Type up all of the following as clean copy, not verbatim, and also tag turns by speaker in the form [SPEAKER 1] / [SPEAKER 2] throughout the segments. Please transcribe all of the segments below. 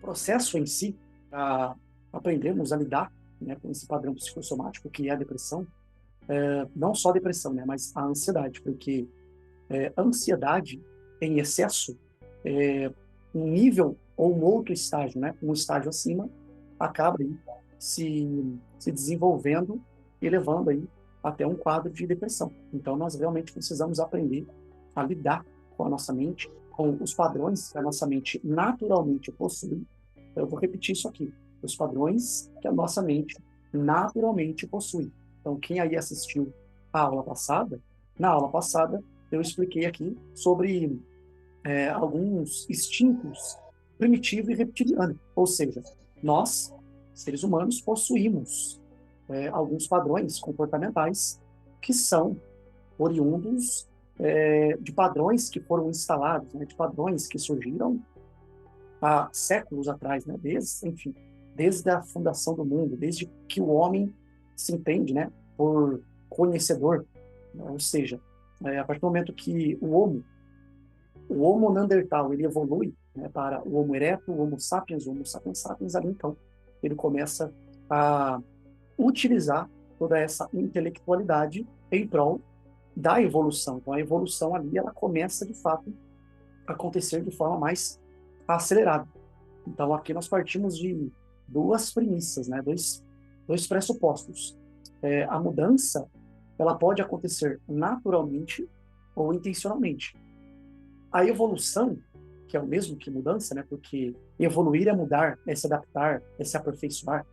[SPEAKER 1] processo em si, a aprendermos a lidar, né, com esse padrão psicossomático que é a depressão, não só a depressão, né, mas a ansiedade, porque a ansiedade em excesso, um nível ou um outro estágio, né, um estágio acima, acaba aí se desenvolvendo e levando aí até um quadro de depressão. Então, nós realmente precisamos aprender a lidar com a nossa mente, com os padrões que a nossa mente naturalmente possui. Eu vou repetir isso aqui: os padrões que a nossa mente naturalmente possui. Então, quem aí assistiu a aula passada, na aula passada eu expliquei aqui sobre alguns instintos primitivo e reptiliano, ou seja, nós, seres humanos, possuímos alguns padrões comportamentais que são oriundos de padrões que foram instalados, né, de padrões que surgiram há séculos atrás, né, enfim, desde a fundação do mundo, desde que o homem se entende, né, por conhecedor, né, ou seja, a partir do momento que o Homo neandertal ele evolui, né, para o Homo erectus, o Homo sapiens sapiens, ali então ele começa a utilizar toda essa intelectualidade em prol da evolução. Então a evolução ali ela começa de fato a acontecer de forma mais acelerada. Então aqui nós partimos de duas premissas, né, dois pressupostos. A mudança ela pode acontecer naturalmente ou intencionalmente. A evolução, que é o mesmo que mudança, né? Porque evoluir é mudar, é se adaptar, é se aperfeiçoar.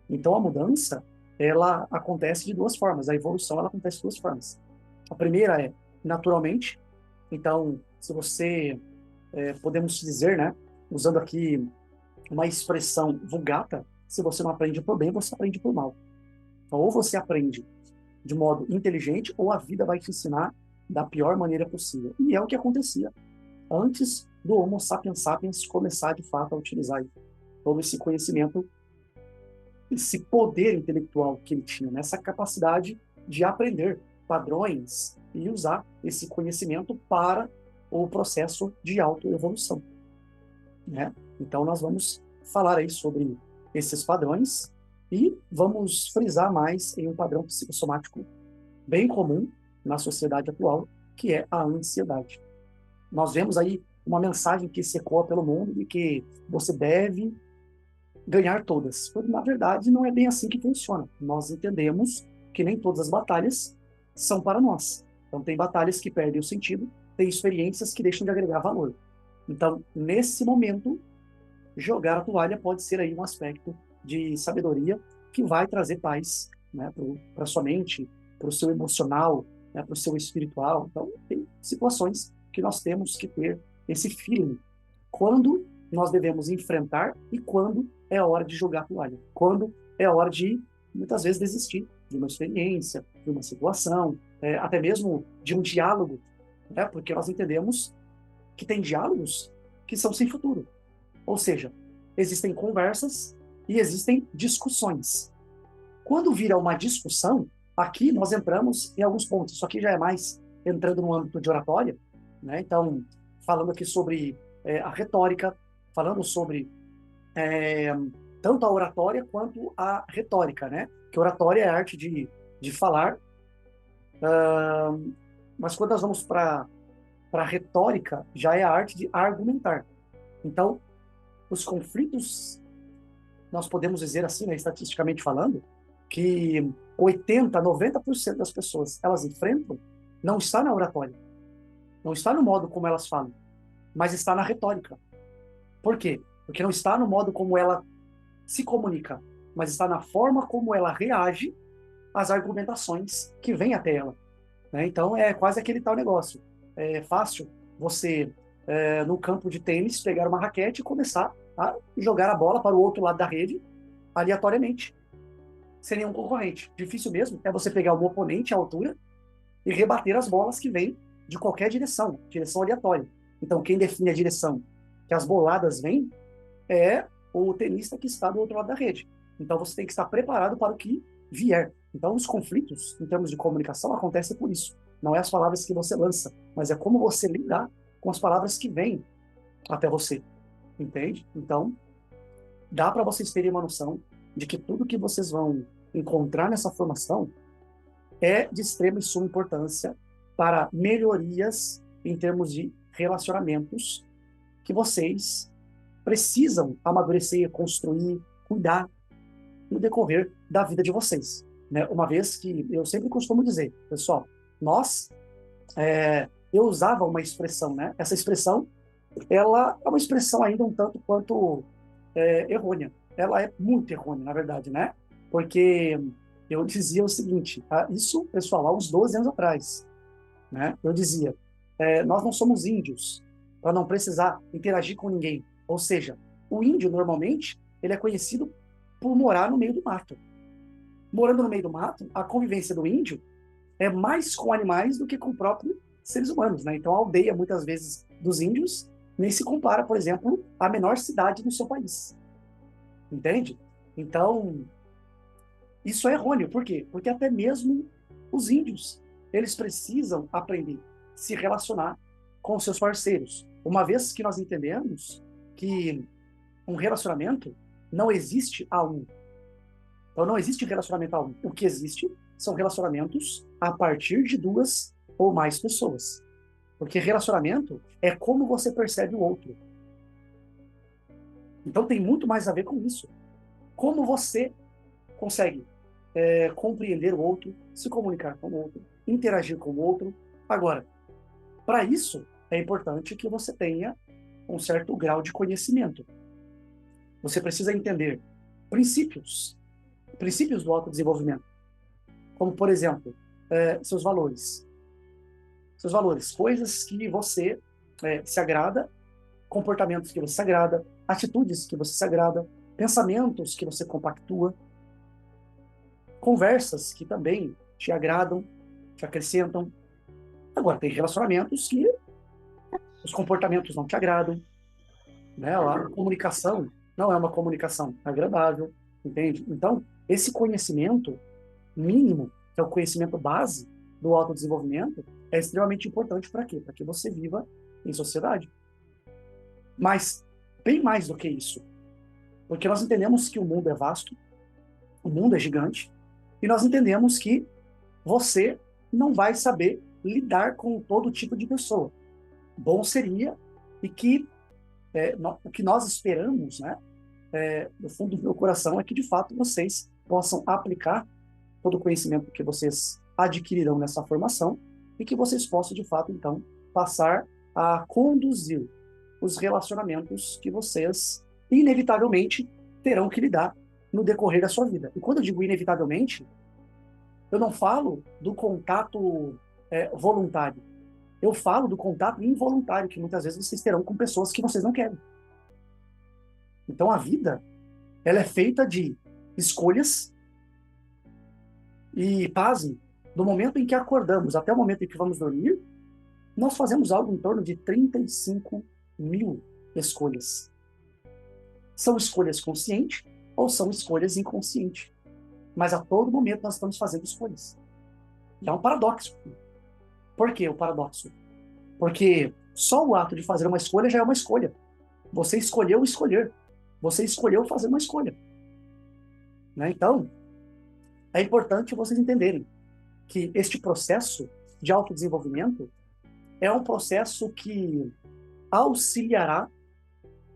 [SPEAKER 1] Então a mudança, ela acontece de duas formas. A evolução, ela acontece de duas formas. A primeira é naturalmente. Então, se você, podemos dizer, né? Usando aqui uma expressão vulgata, se você não aprende por bem, você aprende por mal. Então, ou você aprende de modo inteligente, ou a vida vai te ensinar da pior maneira possível. E é o que acontecia antes do Homo sapiens sapiens começar de fato a utilizar todo esse conhecimento, esse poder intelectual que ele tinha, nessa capacidade de aprender padrões e usar esse conhecimento para o processo de autoevolução, né? Então nós vamos falar aí sobre esses padrões e vamos frisar mais em um padrão psicossomático bem comum na sociedade atual, que é a ansiedade. Nós vemos aí uma mensagem que se ecoa pelo mundo de que você deve ganhar todas. Quando, na verdade, não é bem assim que funciona. Nós entendemos que nem todas as batalhas são para nós. Então, tem batalhas que perdem o sentido, tem experiências que deixam de agregar valor. Então, nesse momento, jogar a toalha pode ser aí um aspecto de sabedoria que vai trazer paz, né, para sua mente, para o seu emocional, né, para o seu espiritual. Então, tem situações que nós temos que ter esse feeling. Quando nós devemos enfrentar e quando é a hora de jogar a toalha. Quando é a hora de, muitas vezes, desistir de uma experiência, de uma situação, até mesmo de um diálogo, né, porque nós entendemos que tem diálogos que são sem futuro. Ou seja, existem conversas e existem discussões. Quando vira uma discussão, aqui nós entramos em alguns pontos. Isso aqui já é mais entrando no âmbito de oratória, né? Então, falando aqui sobre a retórica, falando sobre é, tanto a oratória quanto a retórica, né? Que oratória é a arte de falar, mas quando nós vamos para a retórica, já é a arte de argumentar. Então, os conflitos, nós podemos dizer assim, né, estatisticamente falando, que 80, 90% das pessoas elas enfrentam não está na oratória, não está no modo como elas falam, mas está na retórica. Por quê? Porque não está no modo como ela se comunica, mas está na forma como ela reage às argumentações que vêm até ela, né? Então é quase aquele tal negócio. É fácil você, no campo de tênis, pegar uma raquete e começar a jogar a bola para o outro lado da rede aleatoriamente, sem nenhum concorrente. Difícil mesmo é você pegar um oponente à altura e rebater as bolas que vêm de qualquer direção, direção aleatória. Então, quem define a direção que as boladas vêm é o tenista que está do outro lado da rede. Então, você tem que estar preparado para o que vier. Então, os conflitos, em termos de comunicação, acontecem por isso. Não é as palavras que você lança, mas é como você lidar com as palavras que vêm até você. Entende? Então, dá para vocês terem uma noção de que tudo que vocês vão encontrar nessa formação é de extrema e suma importância para melhorias em termos de relacionamentos que vocês precisam amadurecer, construir, cuidar no decorrer da vida de vocês. Né? Uma vez que eu sempre costumo dizer, pessoal, eu usava uma expressão, né? Essa expressão, ela é uma expressão ainda um tanto quanto errônea. Ela é muito errônea, na verdade, né? Porque eu dizia o seguinte, isso, pessoal, há uns 12 anos atrás, né? Eu dizia, nós não somos índios para não precisar interagir com ninguém. Ou seja, o índio, normalmente, ele é conhecido por morar no meio do mato. Morando no meio do mato, a convivência do índio é mais com animais do que com próprios seres humanos, né? Então, a aldeia, muitas vezes, dos índios nem se compara, por exemplo, à menor cidade do seu país. Entende? Então, isso é errôneo. Por quê? Porque até mesmo os índios, eles precisam aprender a se relacionar com seus parceiros. Uma vez que nós entendemos que um relacionamento não existe a um. Então, não existe relacionamento a um. O que existe são relacionamentos a partir de duas ou mais pessoas. Porque relacionamento é como você percebe o outro. Então, tem muito mais a ver com isso. Como você consegue compreender o outro, se comunicar com o outro, interagir com o outro. Agora, para isso, é importante que você tenha um certo grau de conhecimento. Você precisa entender princípios do autodesenvolvimento, como, por exemplo, seus valores. Seus valores, coisas que você se agrada, comportamentos que você se agrada, atitudes que você se agrada, pensamentos que você compactua, conversas que também te agradam, te acrescentam. Agora, tem relacionamentos que os comportamentos não te agradam, né? A comunicação não é uma comunicação agradável, entende? Então, esse conhecimento mínimo, que é o conhecimento base do autodesenvolvimento, é extremamente importante para quê? Para que você viva em sociedade. Mas, bem mais do que isso, porque nós entendemos que o mundo é vasto, o mundo é gigante, e nós entendemos que você não vai saber lidar com todo tipo de pessoa. Bom seria, e que o que nós esperamos, né, no fundo do meu coração, é que de fato vocês possam aplicar todo o conhecimento que vocês adquirirão nessa formação e que vocês possam de fato então passar a conduzir os relacionamentos que vocês inevitavelmente terão que lidar no decorrer da sua vida. E quando eu digo inevitavelmente, eu não falo do contato voluntário. Eu falo do contato involuntário, que muitas vezes vocês terão com pessoas que vocês não querem. Então, a vida, ela é feita de escolhas e, pasmem, do momento em que acordamos até o momento em que vamos dormir, nós fazemos algo em torno de 35 mil escolhas. São escolhas conscientes ou são escolhas inconscientes. Mas a todo momento nós estamos fazendo escolhas. E é um paradoxo. Por que o paradoxo? Porque só o ato de fazer uma escolha já é uma escolha. Você escolheu escolher. Você escolheu fazer uma escolha. Né? Então, é importante vocês entenderem que este processo de autodesenvolvimento é um processo que auxiliará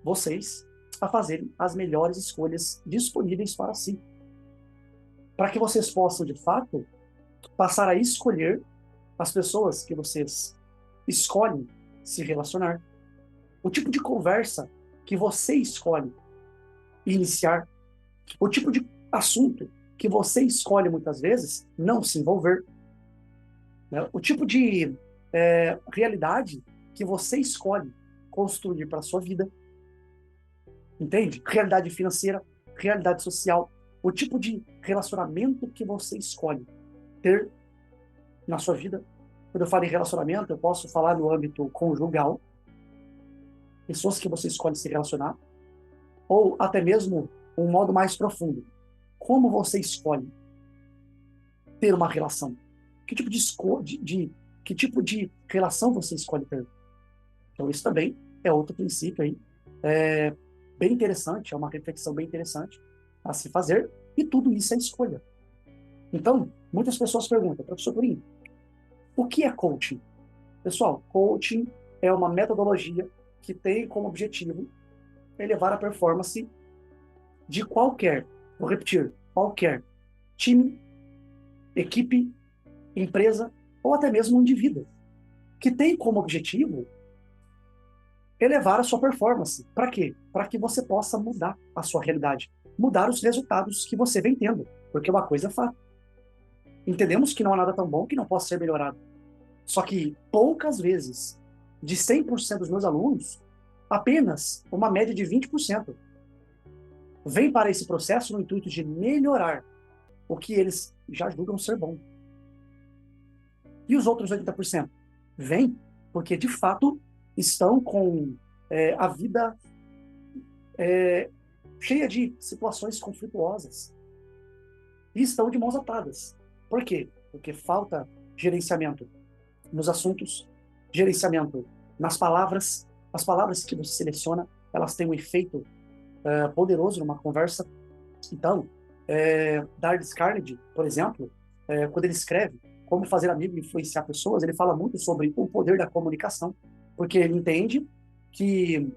[SPEAKER 1] vocês a fazerem as melhores escolhas disponíveis para si. Para que vocês possam, de fato, passar a escolher as pessoas que vocês escolhem se relacionar, o tipo de conversa que você escolhe iniciar, o tipo de assunto que você escolhe muitas vezes não se envolver, né? O tipo de realidade que você escolhe construir para a sua vida, entende? Realidade financeira, realidade social, o tipo de relacionamento que você escolhe ter na sua vida. Quando eu falo em relacionamento, eu posso falar no âmbito conjugal, pessoas que você escolhe se relacionar, ou até mesmo um modo mais profundo. Como você escolhe ter uma relação? Que tipo que tipo de relação você escolhe ter? Então, isso também é outro princípio aí, bem interessante, é uma reflexão bem interessante a se fazer, e tudo isso é escolha. Então, muitas pessoas perguntam, professor Turim, o que é coaching? Pessoal, coaching é uma metodologia que tem como objetivo elevar a performance de qualquer, vou repetir, qualquer time, equipe, empresa ou até mesmo um indivíduo, que tem como objetivo elevar a sua performance. Para quê? Para que você possa mudar a sua realidade, mudar os resultados que você vem tendo, porque uma coisa é fato. Entendemos que não há nada tão bom que não possa ser melhorado. Só que poucas vezes, de 100% dos meus alunos, apenas uma média de 20% vem para esse processo no intuito de melhorar o que eles já julgam ser bom. E os outros 80% vêm porque, de fato, estão com a vida cheia de situações conflituosas e estão de mãos atadas. Por quê? Porque falta gerenciamento nos assuntos, gerenciamento nas palavras. As palavras que você seleciona, elas têm um efeito poderoso numa conversa. Então, Dardis Carnegie, por exemplo, quando ele escreve Como Fazer Amigo e Influenciar Pessoas, ele fala muito sobre o poder da comunicação, porque ele entende que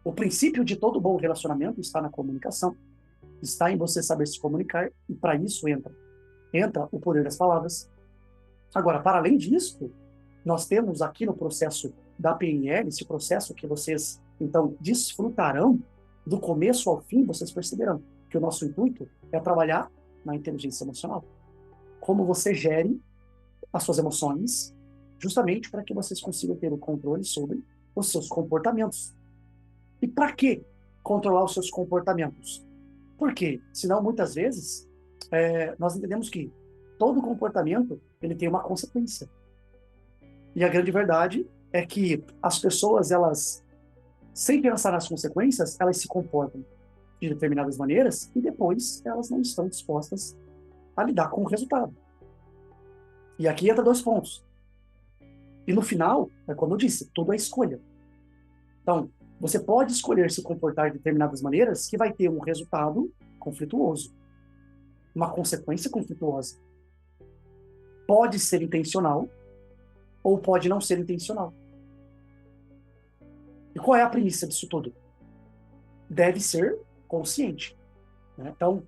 [SPEAKER 1] o princípio de todo bom relacionamento está na comunicação, está em você saber se comunicar, e para isso entra o poder das palavras. Agora, para além disso, nós temos aqui no processo da PNL, esse processo que vocês, então, desfrutarão do começo ao fim, vocês perceberão que o nosso intuito é trabalhar na inteligência emocional. Como você gere as suas emoções, justamente para que vocês consigam ter o controle sobre os seus comportamentos. E para que controlar os seus comportamentos? Porque, senão, muitas vezes, nós entendemos que todo comportamento ele tem uma consequência. E a grande verdade é que as pessoas, elas, sem pensar nas consequências, elas se comportam de determinadas maneiras e depois elas não estão dispostas a lidar com o resultado. E aqui entra 2 pontos. E no final, como eu disse, tudo é escolha. Então, você pode escolher se comportar de determinadas maneiras que vai ter um resultado conflituoso, uma consequência conflituosa. Pode ser intencional ou pode não ser intencional. E qual é a premissa disso tudo? Deve ser consciente. Né? Então,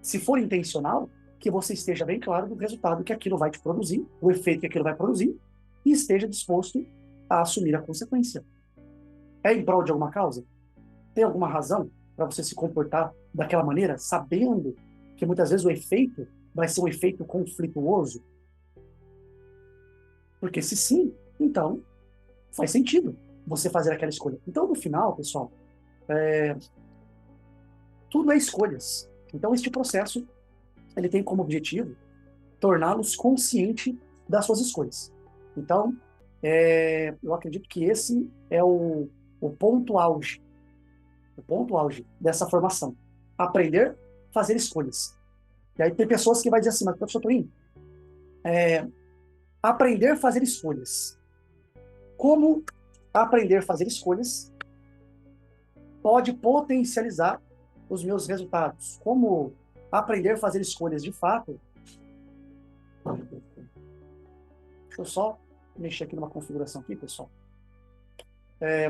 [SPEAKER 1] se for intencional, que você esteja bem claro do resultado que aquilo vai te produzir, o efeito que aquilo vai produzir, e esteja disposto a assumir a consequência. É em prol de alguma causa? Tem alguma razão para você se comportar daquela maneira, sabendo que muitas vezes o efeito vai ser um efeito conflituoso? Porque se sim, então faz sentido você fazer aquela escolha. Então, no final, pessoal, tudo é escolhas. Então, este processo ele tem como objetivo torná-los conscientes das suas escolhas. Então, eu acredito que esse é o ponto auge dessa formação. Aprender a fazer escolhas. E aí tem pessoas que vão dizer assim, mas professor Turim, aprender a fazer escolhas. Como aprender a fazer escolhas pode potencializar os meus resultados? Como aprender a fazer escolhas de fato? Deixa eu só mexer aqui numa configuração aqui, pessoal.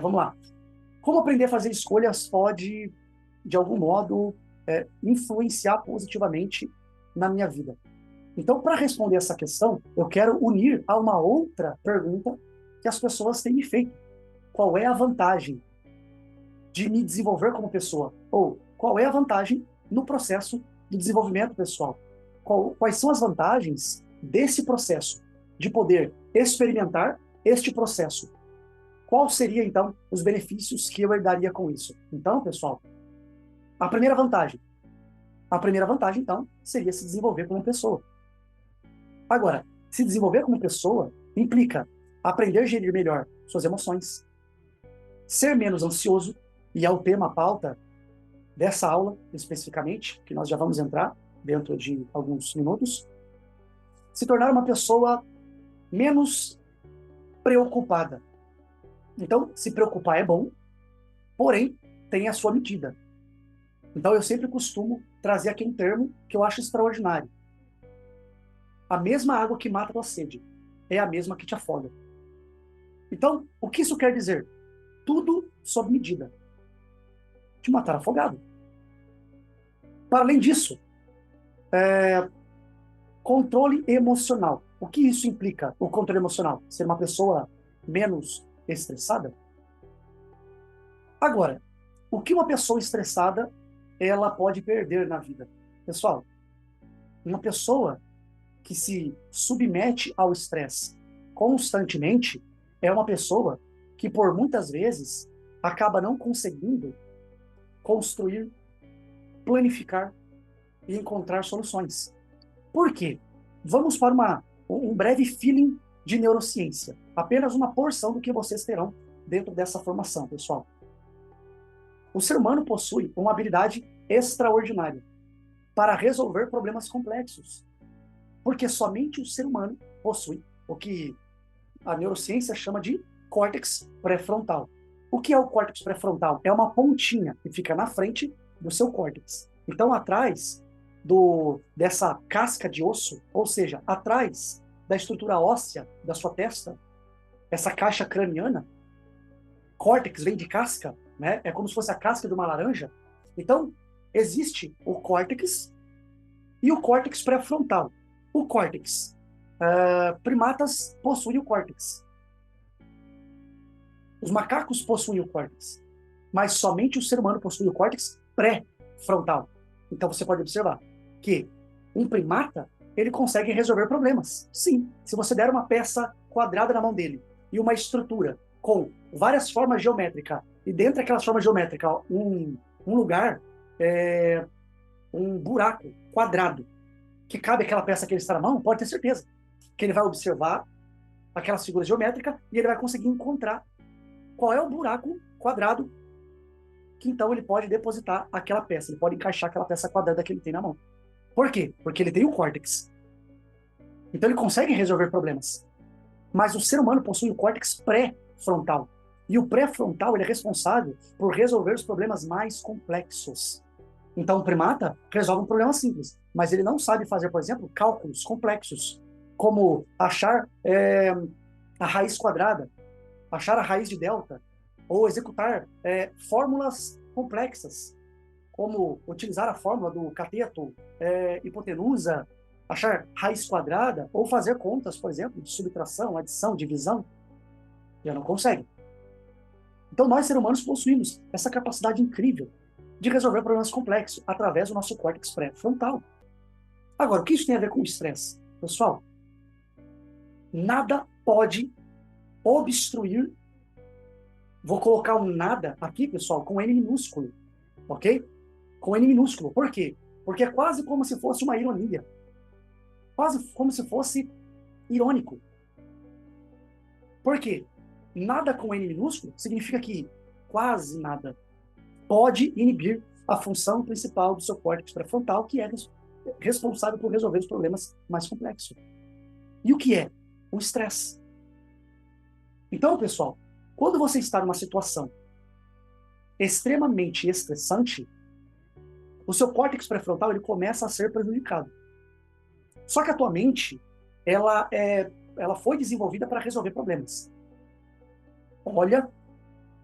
[SPEAKER 1] Vamos lá. Como aprender a fazer escolhas pode, de algum modo, influenciar positivamente na minha vida? Então, para responder essa questão, eu quero unir a uma outra pergunta que as pessoas têm me feito. Qual é a vantagem de me desenvolver como pessoa? Ou qual é a vantagem no processo de desenvolvimento pessoal? Quais são as vantagens desse processo de poder experimentar este processo? Qual seria, então, os benefícios que eu herdaria com isso? Então, pessoal, a primeira vantagem, então, seria se desenvolver como pessoa. Agora, se desenvolver como pessoa implica aprender a gerir melhor suas emoções, ser menos ansioso, e é o tema, a pauta dessa aula, especificamente, que nós já vamos entrar dentro de alguns minutos, se tornar uma pessoa menos preocupada. Então, se preocupar é bom, porém, tem a sua medida. Então eu sempre costumo trazer aqui um termo que eu acho extraordinário. A mesma água que mata a tua sede é a mesma que te afoga. Então, o que isso quer dizer? Tudo sob medida. Te matar afogado. Para além disso, controle emocional. O que isso implica, o controle emocional? Ser uma pessoa menos estressada? Agora, o que uma pessoa estressada ela pode perder na vida? Pessoal, uma pessoa que se submete ao estresse constantemente é uma pessoa que, por muitas vezes, acaba não conseguindo construir, planificar e encontrar soluções. Por quê? Vamos para um breve feeling de neurociência. Apenas uma porção do que vocês terão dentro dessa formação, pessoal. O ser humano possui uma habilidade extraordinária para resolver problemas complexos. Porque somente o ser humano possui o que a neurociência chama de córtex pré-frontal. O que é o córtex pré-frontal? É uma pontinha que fica na frente do seu córtex. Então, atrás dessa casca de osso, ou seja, atrás da estrutura óssea da sua testa, essa caixa craniana, córtex vem de casca, né? É como se fosse a casca de uma laranja. Então, existe o córtex e o córtex pré-frontal. O córtex. Primatas possuem o córtex. Os macacos possuem o córtex. Mas somente o ser humano possui o córtex pré-frontal. Então você pode observar que um primata, ele consegue resolver problemas. Sim, se você der uma peça quadrada na mão dele e uma estrutura com várias formas geométricas, e dentro daquelas formas geométricas, um lugar, um buraco quadrado, que cabe aquela peça que ele está na mão, pode ter certeza que ele vai observar aquelas figuras geométricas e ele vai conseguir encontrar qual é o buraco quadrado que então ele pode depositar aquela peça, ele pode encaixar aquela peça quadrada que ele tem na mão. Por quê? Porque ele tem o córtex. Então ele consegue resolver problemas. Mas o ser humano possui o córtex pré-frontal. E o pré-frontal ele é responsável por resolver os problemas mais complexos. Então o primata resolve um problema simples, mas ele não sabe fazer, por exemplo, cálculos complexos, como achar a raiz quadrada, achar a raiz de delta, ou executar fórmulas complexas, como utilizar a fórmula do cateto, hipotenusa, achar raiz quadrada, ou fazer contas, por exemplo, de subtração, adição, divisão. Já não consegue. Então nós, seres humanos, possuímos essa capacidade incrível de resolver problemas complexos através do nosso córtex pré-frontal. Agora, o que isso tem a ver com o estresse? Pessoal, nada pode obstruir. Vou colocar um nada aqui, pessoal, com N minúsculo, ok? Com N minúsculo. Por quê? Porque é quase como se fosse uma ironia. Quase como se fosse irônico. Por quê? Nada com N minúsculo significa que quase nada pode inibir a função principal do seu córtex pré-frontal, que é responsável por resolver os problemas mais complexos. E o que é? O estresse. Então, pessoal, quando você está numa situação extremamente estressante, o seu córtex pré-frontal ele começa a ser prejudicado. Só que a tua mente, ela foi desenvolvida para resolver problemas. Olha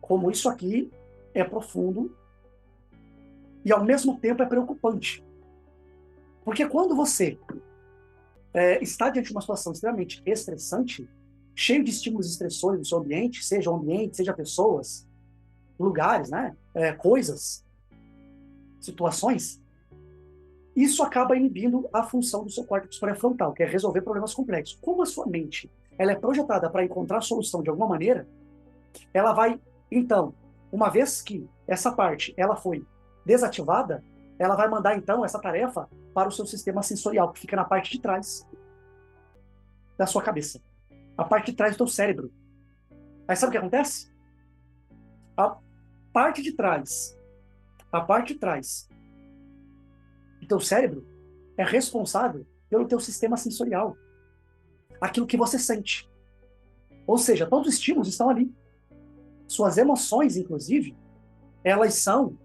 [SPEAKER 1] como isso aqui é profundo e, ao mesmo tempo, é preocupante. Porque quando você está diante de uma situação extremamente estressante, cheio de estímulos estressores no seu ambiente, seja pessoas, lugares, né? Coisas, situações, isso acaba inibindo a função do seu córtex pré-frontal, que é resolver problemas complexos. Como a sua mente ela é projetada para encontrar solução de alguma maneira, ela vai, então, uma vez que essa parte ela foi desativada, ela vai mandar, então, essa tarefa para o seu sistema sensorial, que fica na parte de trás da sua cabeça. A parte de trás do teu cérebro. Aí sabe o que acontece? A parte de trás do teu cérebro é responsável pelo teu sistema sensorial. Aquilo que você sente. Ou seja, todos os estímulos estão ali. Suas emoções, inclusive, elas são,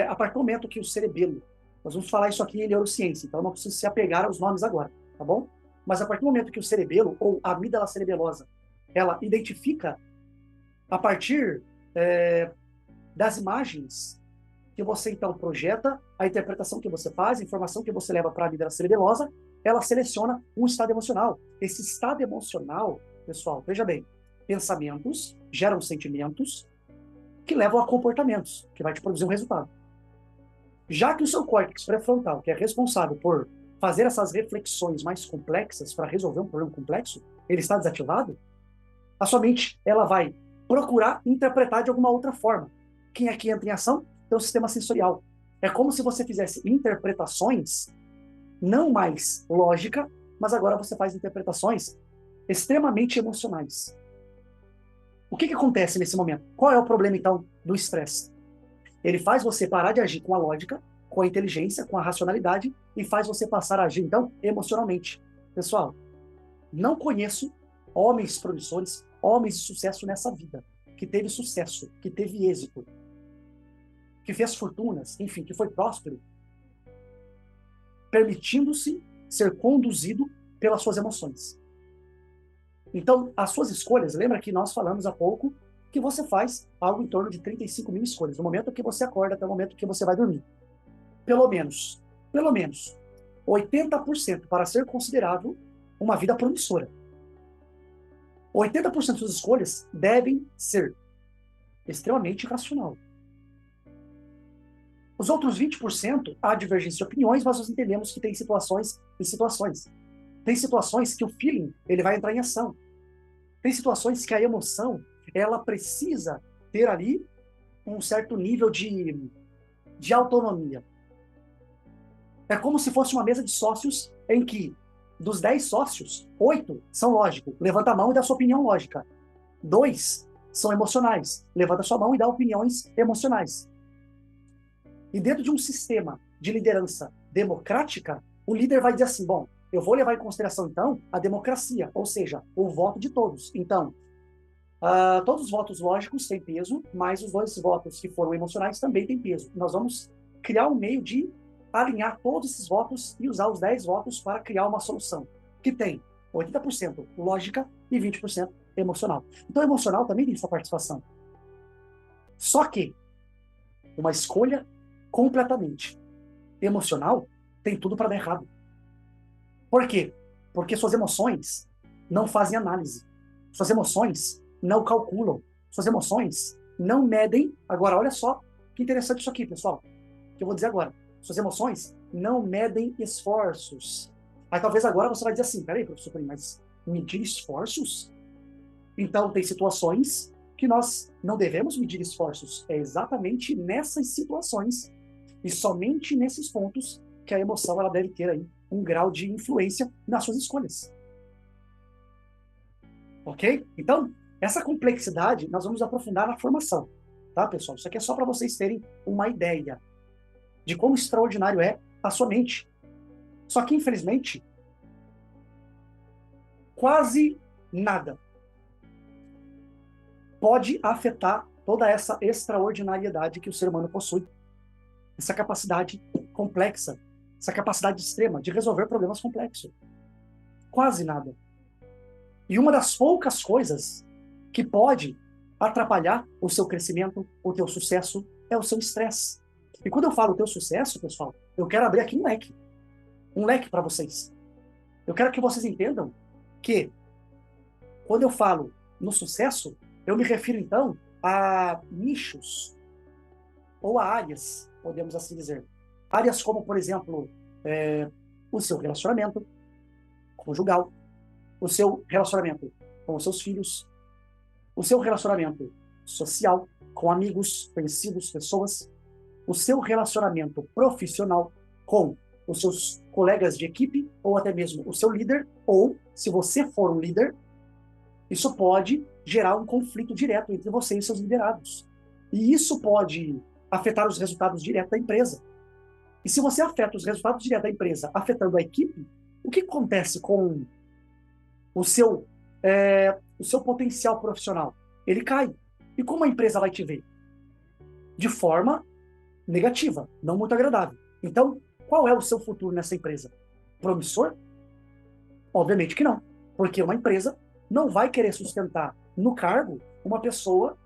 [SPEAKER 1] a partir do momento que o cerebelo, nós vamos falar isso aqui em neurociência, então não preciso se apegar aos nomes agora, tá bom? Mas a partir do momento que o cerebelo, ou a amígdala cerebelosa, ela identifica, a partir das imagens que você então projeta, a interpretação que você faz, a informação que você leva para a amígdala cerebelosa, ela seleciona um estado emocional. Esse estado emocional, pessoal, veja bem, pensamentos geram sentimentos que levam a comportamentos, que vai te produzir um resultado. Já que o seu córtex pré-frontal, que é responsável por fazer essas reflexões mais complexas para resolver um problema complexo, ele está desativado, a sua mente ela vai procurar interpretar de alguma outra forma. Quem é que entra em ação? É o sistema sensorial. É como se você fizesse interpretações, não mais lógica, mas agora você faz interpretações extremamente emocionais. O que acontece nesse momento? Qual é o problema, então, do estresse? Ele faz você parar de agir com a lógica, com a inteligência, com a racionalidade, e faz você passar a agir, então, emocionalmente. Pessoal, não conheço homens promissores, homens de sucesso nessa vida, que teve sucesso, que teve êxito, que fez fortunas, enfim, que foi próspero, permitindo-se ser conduzido pelas suas emoções. Então, as suas escolhas, lembra que nós falamos há pouco que você faz algo em torno de 35 mil escolhas, do momento que você acorda até o momento que você vai dormir. Pelo menos 80% para ser considerado uma vida promissora. 80% das suas escolhas devem ser extremamente racional. Os outros 20% há divergência de opiniões, mas nós entendemos que tem situações e situações. Tem situações que o feeling ele vai entrar em ação. Tem situações que a emoção ela precisa ter ali um certo nível de autonomia. É como se fosse uma mesa de sócios em que, dos 10 sócios, 8 são lógicos. Levanta a mão e dá sua opinião lógica. 2 são emocionais. Levanta sua mão e dá opiniões emocionais. E dentro de um sistema de liderança democrática, o líder vai dizer assim, bom, eu vou levar em consideração, então, a democracia, ou seja, o voto de todos. Então, todos os votos lógicos têm peso, mas os 2 votos que foram emocionais também têm peso. Nós vamos criar um meio de alinhar todos esses votos e usar os 10 votos para criar uma solução, que tem 80% lógica e 20% emocional. Então, o emocional também tem sua participação. Só que uma escolha completamente emocional tem tudo para dar errado. Por quê? Porque suas emoções não fazem análise. Suas emoções não calculam. Suas emoções não medem. Agora, olha só que interessante isso aqui, pessoal, que eu vou dizer agora. Suas emoções não medem esforços. Aí talvez agora você vai dizer assim, peraí, professor, mas medir esforços? Então, tem situações que nós não devemos medir esforços. É exatamente nessas situações e somente nesses pontos que a emoção ela deve ter aí um grau de influência nas suas escolhas. Ok? Então, essa complexidade nós vamos aprofundar na formação. Tá, pessoal? Isso aqui é só para vocês terem uma ideia de como extraordinário é a sua mente. Só que, infelizmente, quase nada pode afetar toda essa extraordinariedade que o ser humano possui. Essa capacidade complexa, essa capacidade extrema de resolver problemas complexos. Quase nada. E uma das poucas coisas que pode atrapalhar o seu crescimento, o teu sucesso, é o seu estresse. E quando eu falo teu sucesso, pessoal, eu quero abrir aqui um leque para vocês. Eu quero que vocês entendam que quando eu falo no sucesso, eu me refiro então a nichos ou a áreas, podemos assim dizer. Áreas como, por exemplo, o seu relacionamento conjugal, o seu relacionamento com os seus filhos, o seu relacionamento social com amigos, conhecidos, pessoas, o seu relacionamento profissional com os seus colegas de equipe, ou até mesmo o seu líder, ou, se você for um líder, isso pode gerar um conflito direto entre você e seus liderados. E isso pode afetar os resultados diretos da empresa. E se você afeta os resultados diretos da empresa, afetando a equipe, o que acontece com o seu potencial profissional? Ele cai. E como a empresa vai te ver? de forma negativa, não muito agradável. Então, qual é o seu futuro nessa empresa? Promissor? Obviamente que não, porque uma empresa não vai querer sustentar no cargo uma pessoa,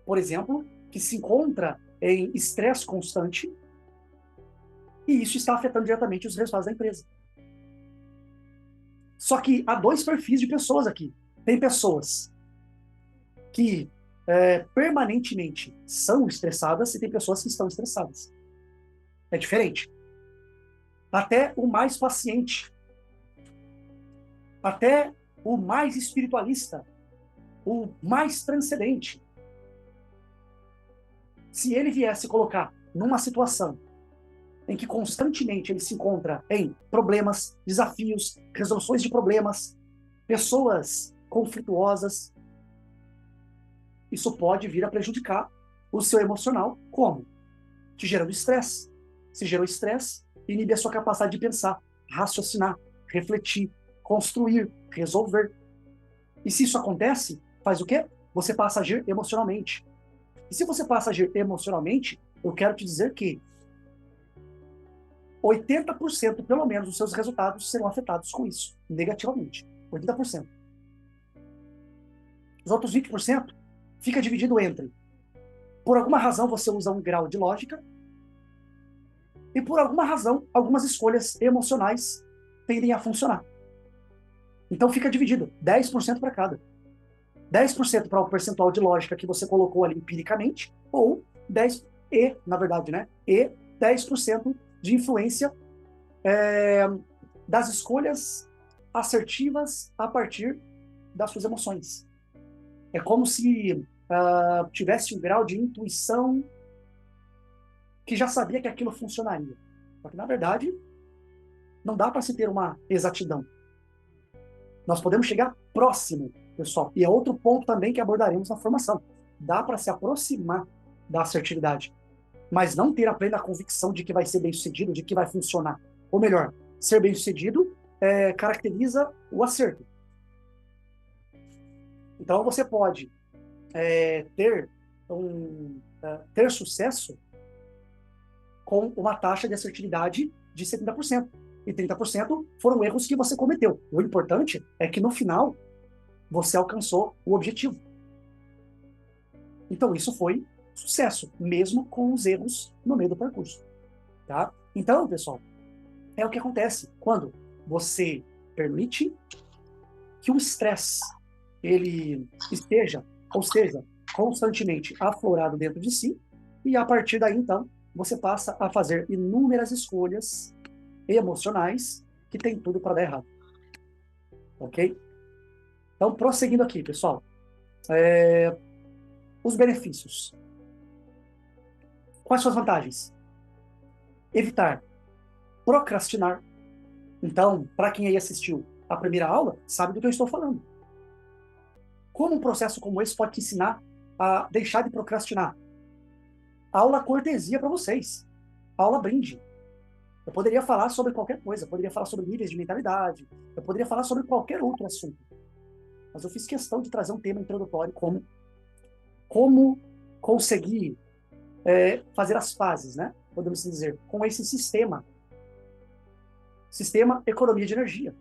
[SPEAKER 1] por exemplo, que se encontra em estresse constante, e isso está afetando diretamente os resultados da empresa. Só que há dois perfis de pessoas aqui. Tem pessoas que permanentemente são estressadas e tem pessoas que estão estressadas. É diferente. Até o mais paciente, até o mais espiritualista, o mais transcendente, se ele viesse colocar numa situação em que constantemente ele se encontra em problemas, desafios, resoluções de problemas, pessoas conflituosas, isso pode vir a prejudicar o seu emocional. Como? Te gerando estresse. Se gerou estresse, inibe a sua capacidade de pensar, raciocinar, refletir, construir, resolver. E se isso acontece, faz o quê? Você passa a agir emocionalmente. E se você passa a agir emocionalmente, eu quero te dizer que 80% pelo menos dos seus resultados serão afetados com isso, negativamente. 80%. Os outros 20% fica dividido entre, por alguma razão você usa um grau de lógica, e por alguma razão, algumas escolhas emocionais tendem a funcionar. Então fica dividido, 10% para cada. 10% para o percentual de lógica que você colocou ali empiricamente, ou 10%, na verdade, né? E 10% de influência das escolhas assertivas a partir das suas emoções. É como se tivesse um grau de intuição que já sabia que aquilo funcionaria. Só que, na verdade, não dá para se ter uma exatidão. Nós podemos chegar próximo, pessoal. E é outro ponto também que abordaremos na formação. Dá para se aproximar da assertividade, mas não ter a plena convicção de que vai ser bem-sucedido, de que vai funcionar. Ou melhor, ser bem-sucedido caracteriza o acerto. Então, você pode ter sucesso com uma taxa de assertividade de 70%. E 30% foram erros que você cometeu. O importante é que, no final, você alcançou o objetivo. Então, isso foi sucesso, mesmo com os erros no meio do percurso. Tá? Então, pessoal, é o que acontece quando você permite que o estresse ele esteja, ou seja, constantemente aflorado dentro de si, e a partir daí, então, você passa a fazer inúmeras escolhas emocionais que tem tudo para dar errado. Ok? Então, prosseguindo aqui, pessoal. Os benefícios. Quais são as vantagens? Evitar procrastinar. Então, para quem aí assistiu a primeira aula, sabe do que eu estou falando. Como um processo como esse pode te ensinar a deixar de procrastinar? Aula cortesia para vocês. Aula brinde. Eu poderia falar sobre qualquer coisa, eu poderia falar sobre níveis de mentalidade, eu poderia falar sobre qualquer outro assunto. Mas eu fiz questão de trazer um tema introdutório como conseguir fazer as pazes, né? Podemos dizer, com esse sistema economia de energia.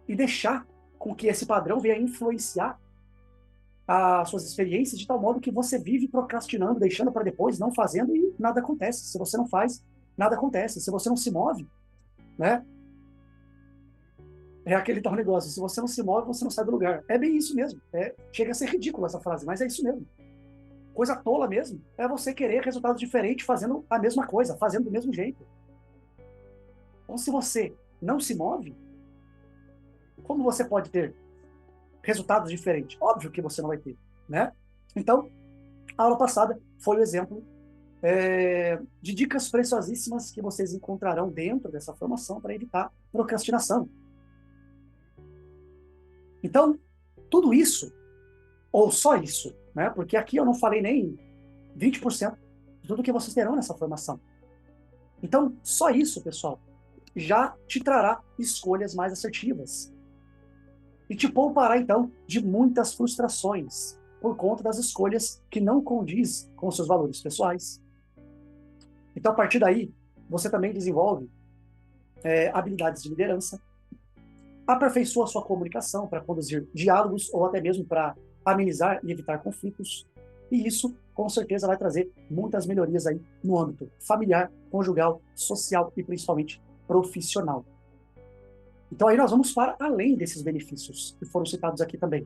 [SPEAKER 1] E deixar com que esse padrão venha influenciar as suas experiências de tal modo que você vive procrastinando, deixando para depois, não fazendo e nada acontece. Se você não faz, nada acontece. Se você não se move, né? É aquele tal negócio. Se você não se move, você não sai do lugar. É bem isso mesmo. Chega a ser ridícula essa frase, mas é isso mesmo. Coisa tola mesmo. É você querer resultados diferentes fazendo a mesma coisa, fazendo do mesmo jeito. Então, se você não se move, como você pode ter resultados diferentes? Óbvio que você não vai ter, né? Então, a aula passada foi o exemplo de dicas preciosíssimas que vocês encontrarão dentro dessa formação para evitar procrastinação. Então, tudo isso, ou só isso, né? Porque aqui eu não falei nem 20% de tudo que vocês terão nessa formação. Então, só isso, pessoal, já te trará escolhas mais assertivas. E te poupará, então, de muitas frustrações. por conta das escolhas que não condiz com seus valores pessoais. Então, a partir daí, você também desenvolve habilidades de liderança, aperfeiçoa sua comunicação para conduzir diálogos ou até mesmo para amenizar e evitar conflitos. E isso, com certeza, vai trazer muitas melhorias aí no âmbito familiar, conjugal, social e principalmente profissional. Então aí nós vamos para além desses benefícios que foram citados aqui também.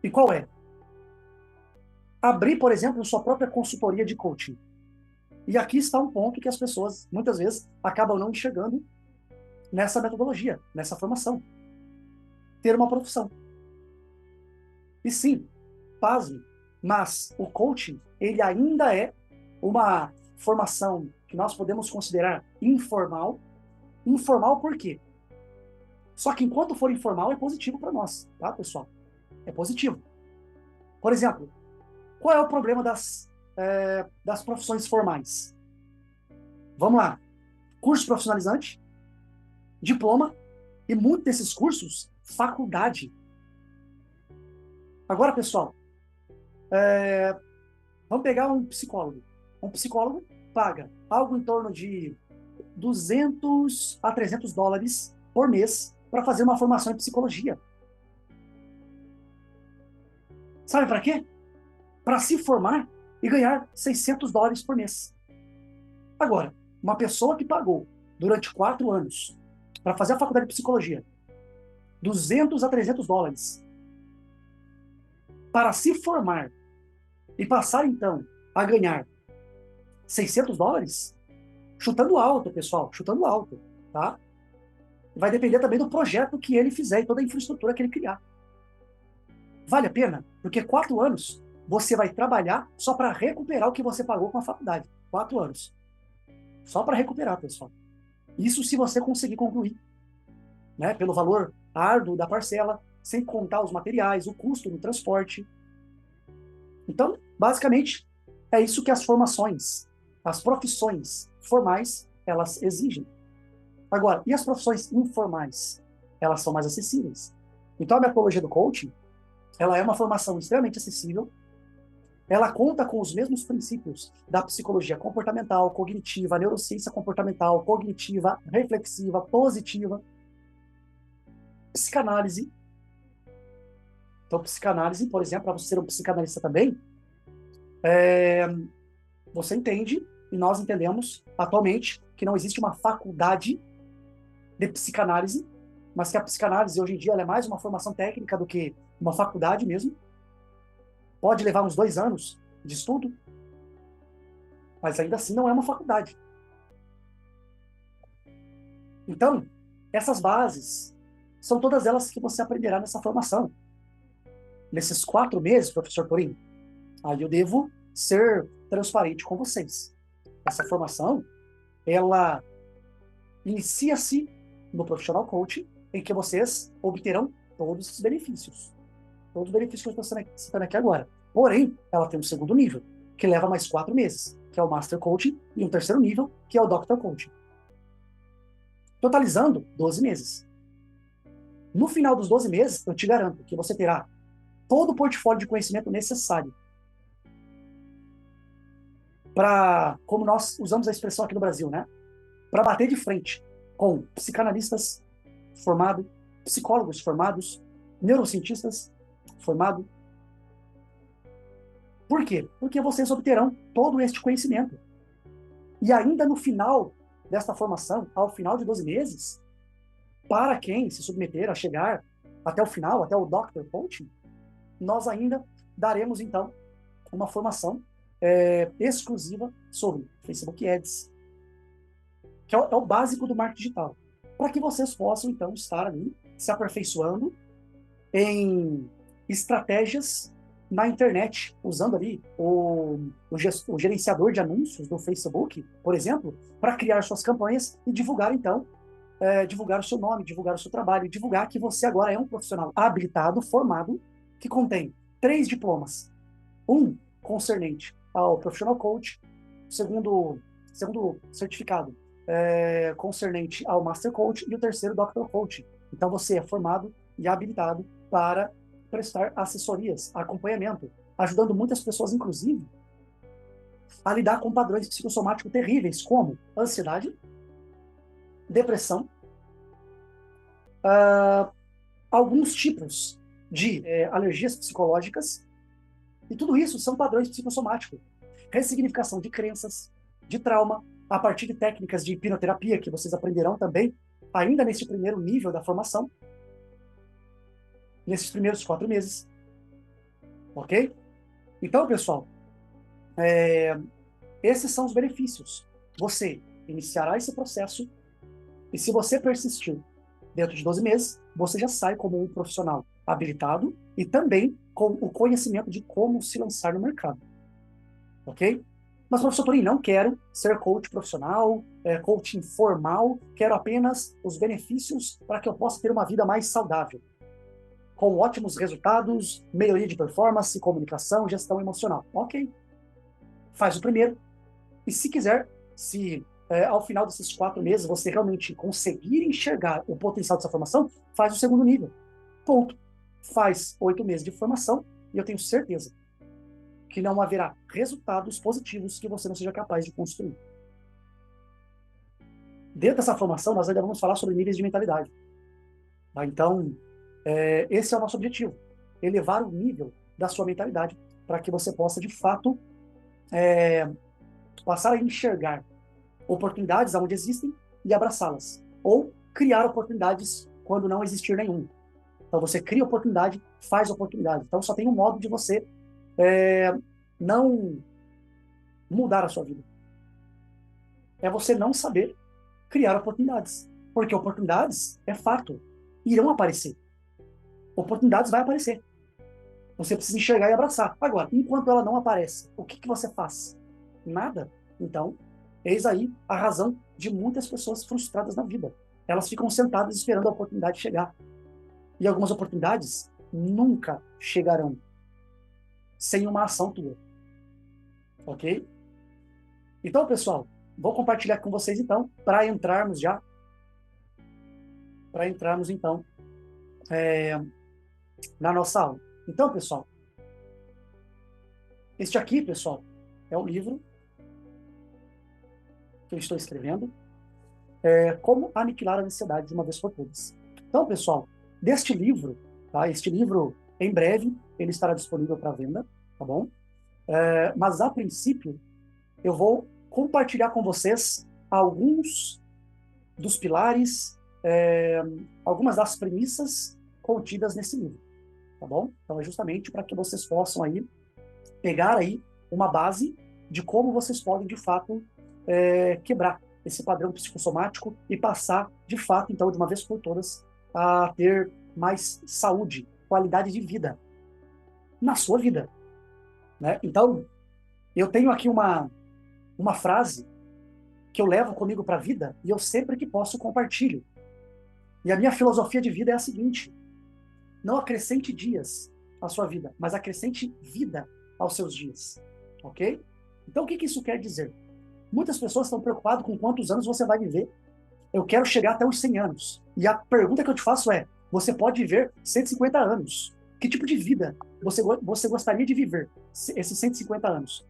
[SPEAKER 1] E qual é? Abrir, por exemplo, sua própria consultoria de coaching. E aqui está um ponto que as pessoas, muitas vezes, acabam não enxergando nessa metodologia, nessa formação. Ter uma profissão. E sim, pasme, mas o coaching, ele ainda é uma formação que nós podemos considerar informal. Informal por quê? Só que enquanto for informal, é positivo para nós, tá, pessoal? É positivo. Por exemplo, qual é o problema das profissões formais? Vamos lá. Curso profissionalizante, diploma, e muitos desses cursos, faculdade. Agora, pessoal, vamos pegar um psicólogo. Um psicólogo paga algo em torno de 200 a 300 dólares por mês para fazer uma formação em psicologia. Sabe para quê? Para se formar e ganhar 600 dólares por mês. Agora, uma pessoa que pagou durante 4 anos para fazer a faculdade de psicologia 200 a 300 dólares para se formar e passar, então, a ganhar 600 dólares, chutando alto, pessoal, chutando alto, tá? Vai depender também do projeto que ele fizer e toda a infraestrutura que ele criar. Vale a pena? Porque 4 anos você vai trabalhar só para recuperar o que você pagou com a faculdade. 4 anos. Só para recuperar, pessoal. Isso se você conseguir concluir, né? Pelo valor árduo da parcela, sem contar os materiais, o custo do transporte. Então, basicamente, é isso que as formações, as profissões formais, elas exigem. Agora, e as profissões informais? Elas são mais acessíveis. Então, a metodologia do coaching, ela é uma formação extremamente acessível, ela conta com os mesmos princípios da psicologia comportamental, cognitiva, neurociência comportamental, cognitiva, reflexiva, positiva, psicanálise. Então, psicanálise, por exemplo, para você ser um psicanalista também, você entende, e nós entendemos atualmente, que não existe uma faculdade de psicanálise, mas que a psicanálise hoje em dia ela é mais uma formação técnica do que uma faculdade mesmo. Pode levar uns 2 anos de estudo, mas ainda assim não é uma faculdade. Então, essas bases são todas elas que você aprenderá nessa formação. Nesses 4 meses, professor Torinho, aí eu devo ser transparente com vocês. Essa formação, ela inicia-se no Professional Coaching, em que vocês obterão todos esses benefícios. Todos os benefícios que eu estou citando aqui agora. Porém, ela tem um segundo nível, que leva mais 4 meses, que é o Master Coaching, e um terceiro nível, que é o Doctor Coaching. Totalizando 12 meses. No final dos 12 meses, eu te garanto que você terá todo o portfólio de conhecimento necessário para, como nós usamos a expressão aqui no Brasil, né? Para bater de frente com psicanalistas formados, psicólogos formados, neurocientistas formados. Por quê? Porque vocês obterão todo este conhecimento. E ainda no final desta formação, ao final de 12 meses, para quem se submeter a chegar até o final, até o Doctor Coaching, nós ainda daremos, então, uma formação exclusiva sobre Facebook Ads, que é o básico do marketing digital, para que vocês possam, então, estar ali se aperfeiçoando em estratégias na internet, usando ali o gerenciador de anúncios do Facebook, por exemplo, para criar suas campanhas e divulgar, então, divulgar o seu nome, divulgar o seu trabalho, divulgar que você agora é um profissional habilitado, formado, que contém 3 diplomas. Um concernente ao Professional Coach, segundo certificado concernente ao Master Coach e o terceiro Doctor Coach. Então você é formado e habilitado para prestar assessorias, acompanhamento, ajudando muitas pessoas, inclusive, a lidar com padrões psicossomáticos terríveis, como ansiedade, depressão, alguns tipos de alergias psicológicas, e tudo isso são padrões psicossomáticos. Ressignificação de crenças, de trauma, a partir de técnicas de hipnoterapia, que vocês aprenderão também, ainda nesse primeiro nível da formação, nesses primeiros 4 meses. Ok? Então, pessoal, esses são os benefícios. Você iniciará esse processo, e se você persistir dentro de 12 meses, você já sai como um profissional habilitado e também com o conhecimento de como se lançar no mercado. Ok? Mas, professor Torinho, não quero ser coach profissional, coach informal, quero apenas os benefícios para que eu possa ter uma vida mais saudável, com ótimos resultados, melhoria de performance, comunicação, gestão emocional. Ok. Faz o primeiro. E se quiser, se ao final desses 4 meses você realmente conseguir enxergar o potencial dessa formação, faz o segundo nível. Ponto. Faz 8 meses de formação e eu tenho certeza que não haverá resultados positivos que você não seja capaz de construir. Dentro dessa formação, nós ainda vamos falar sobre níveis de mentalidade. Tá? Então, esse é o nosso objetivo. Elevar o nível da sua mentalidade para que você possa, de fato, passar a enxergar oportunidades onde existem e abraçá-las. Ou criar oportunidades quando não existir nenhum. Então, você cria oportunidade, faz oportunidade. Então, só tem um modo de você não mudar a sua vida. É você não saber criar oportunidades. Porque oportunidades, é fato, irão aparecer. Oportunidades vai aparecer. Você precisa enxergar e abraçar. Agora, enquanto ela não aparece, o que você faz? Nada. Então, eis aí a razão de muitas pessoas frustradas na vida. Elas ficam sentadas esperando a oportunidade chegar. E algumas oportunidades nunca chegarão sem uma ação tua. Ok? Então, pessoal, vou compartilhar com vocês, então, para entrarmos, então, na nossa aula. Então, pessoal, este aqui, pessoal, é o livro que eu estou escrevendo, Como Aniquilar a Ansiedade de uma Vez por Todas. Então, pessoal, deste livro, tá? Este livro, em breve, ele estará disponível para venda, tá bom? Mas, a princípio, eu vou compartilhar com vocês alguns dos pilares, algumas das premissas contidas nesse livro, tá bom? Então, é justamente para que vocês possam aí pegar aí uma base de como vocês podem, de fato, quebrar esse padrão psicossomático e passar, de fato, então, de uma vez por todas, a ter mais saúde, qualidade de vida na sua vida, né? Então, eu tenho aqui uma frase que eu levo comigo para a vida e eu sempre que posso compartilho. E a minha filosofia de vida é a seguinte: não acrescente dias à sua vida, mas acrescente vida aos seus dias, ok? Então, o que isso quer dizer? Muitas pessoas estão preocupadas com quantos anos você vai viver. Eu quero chegar até os 100 anos. E a pergunta que eu te faço é, você pode viver 150 anos. Que tipo de vida você gostaria de viver esses 150 anos?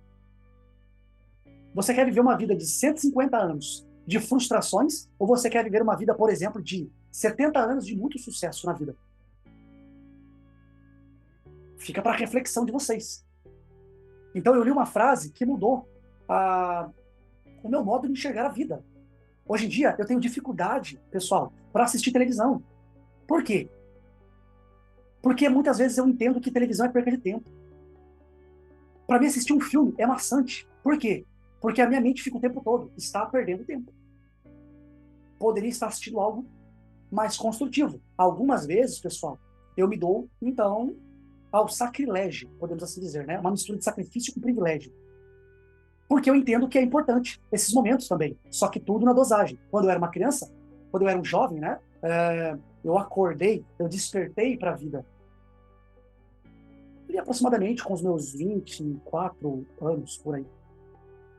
[SPEAKER 1] Você quer viver uma vida de 150 anos de frustrações, ou você quer viver uma vida, por exemplo, de 70 anos de muito sucesso na vida? Fica para a reflexão de vocês. Então, eu li uma frase que mudou o meu modo de enxergar a vida. Hoje em dia, eu tenho dificuldade, pessoal, para assistir televisão. Por quê? Porque muitas vezes eu entendo que televisão é perca de tempo. Para mim, assistir um filme é maçante. Por quê? Porque a minha mente fica o tempo todo, está perdendo tempo. Poderia estar assistindo algo mais construtivo. Algumas vezes, pessoal, eu me dou, então, ao sacrilégio, podemos assim dizer, né? Uma mistura de sacrifício com privilégio. Porque eu entendo que é importante esses momentos também. Só que tudo na dosagem. Quando eu era uma criança, quando eu era um jovem, né? Eu acordei, eu despertei para a vida. E aproximadamente com os meus 24 anos, por aí.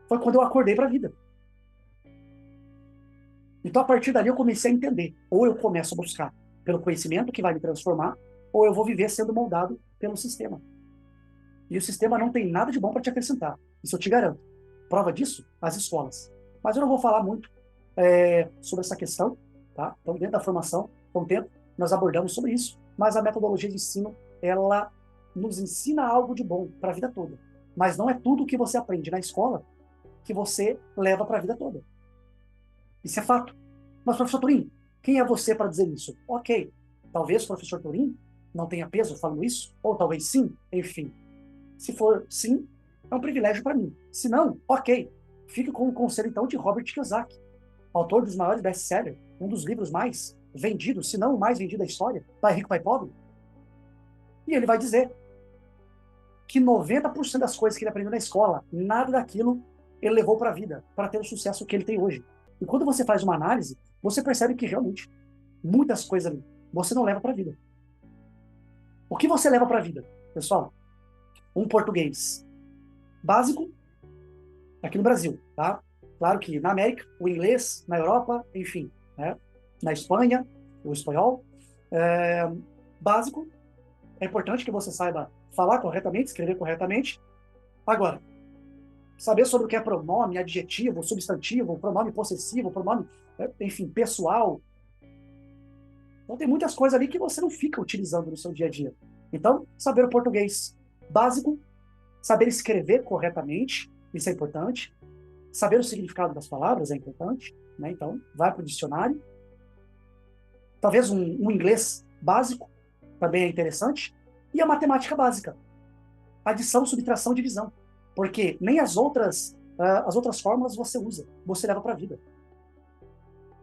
[SPEAKER 1] Foi quando eu acordei para a vida. Então, a partir dali, eu comecei a entender. Ou eu começo a buscar pelo conhecimento que vai me transformar, ou eu vou viver sendo moldado pelo sistema. E o sistema não tem nada de bom para te acrescentar. Isso eu te garanto. Prova disso, as escolas. Mas eu não vou falar muito sobre essa questão, tá? Então, dentro da formação, com o tempo, nós abordamos sobre isso. Mas a metodologia de ensino, ela nos ensina algo de bom para a vida toda. Mas não é tudo que você aprende na escola que você leva para a vida toda. Isso é fato. Mas, professor Turim, quem é você para dizer isso? Ok, talvez o professor Turim não tenha peso falando isso, ou talvez sim, enfim. Se for sim, é um privilégio para mim. Se não, ok. Fique com o conselho, então, de Robert Kiyosaki, autor dos maiores best-sellers, um dos livros mais vendidos, se não o mais vendido da história, Pai Rico, Pai Pobre. E ele vai dizer que 90% das coisas que ele aprendeu na escola, nada daquilo ele levou para a vida, para ter o sucesso que ele tem hoje. E quando você faz uma análise, você percebe que realmente muitas coisas ali você não leva para a vida. O que você leva para a vida, pessoal? Um português básico aqui no Brasil, tá? Claro que na América, o inglês, na Europa, enfim, né? Na Espanha, o espanhol. Básico, é importante que você saiba falar corretamente, escrever corretamente. Agora, saber sobre o que é pronome, adjetivo, substantivo, pronome possessivo, pronome, enfim, pessoal. Então tem muitas coisas ali que você não fica utilizando no seu dia a dia. Então, saber o português básico, saber escrever corretamente, isso é importante. Saber o significado das palavras é importante, né? Então, vai para o dicionário. Talvez um inglês básico também é interessante. E a matemática básica. Adição, subtração, divisão. Porque nem as outras fórmulas você usa, você leva para a vida.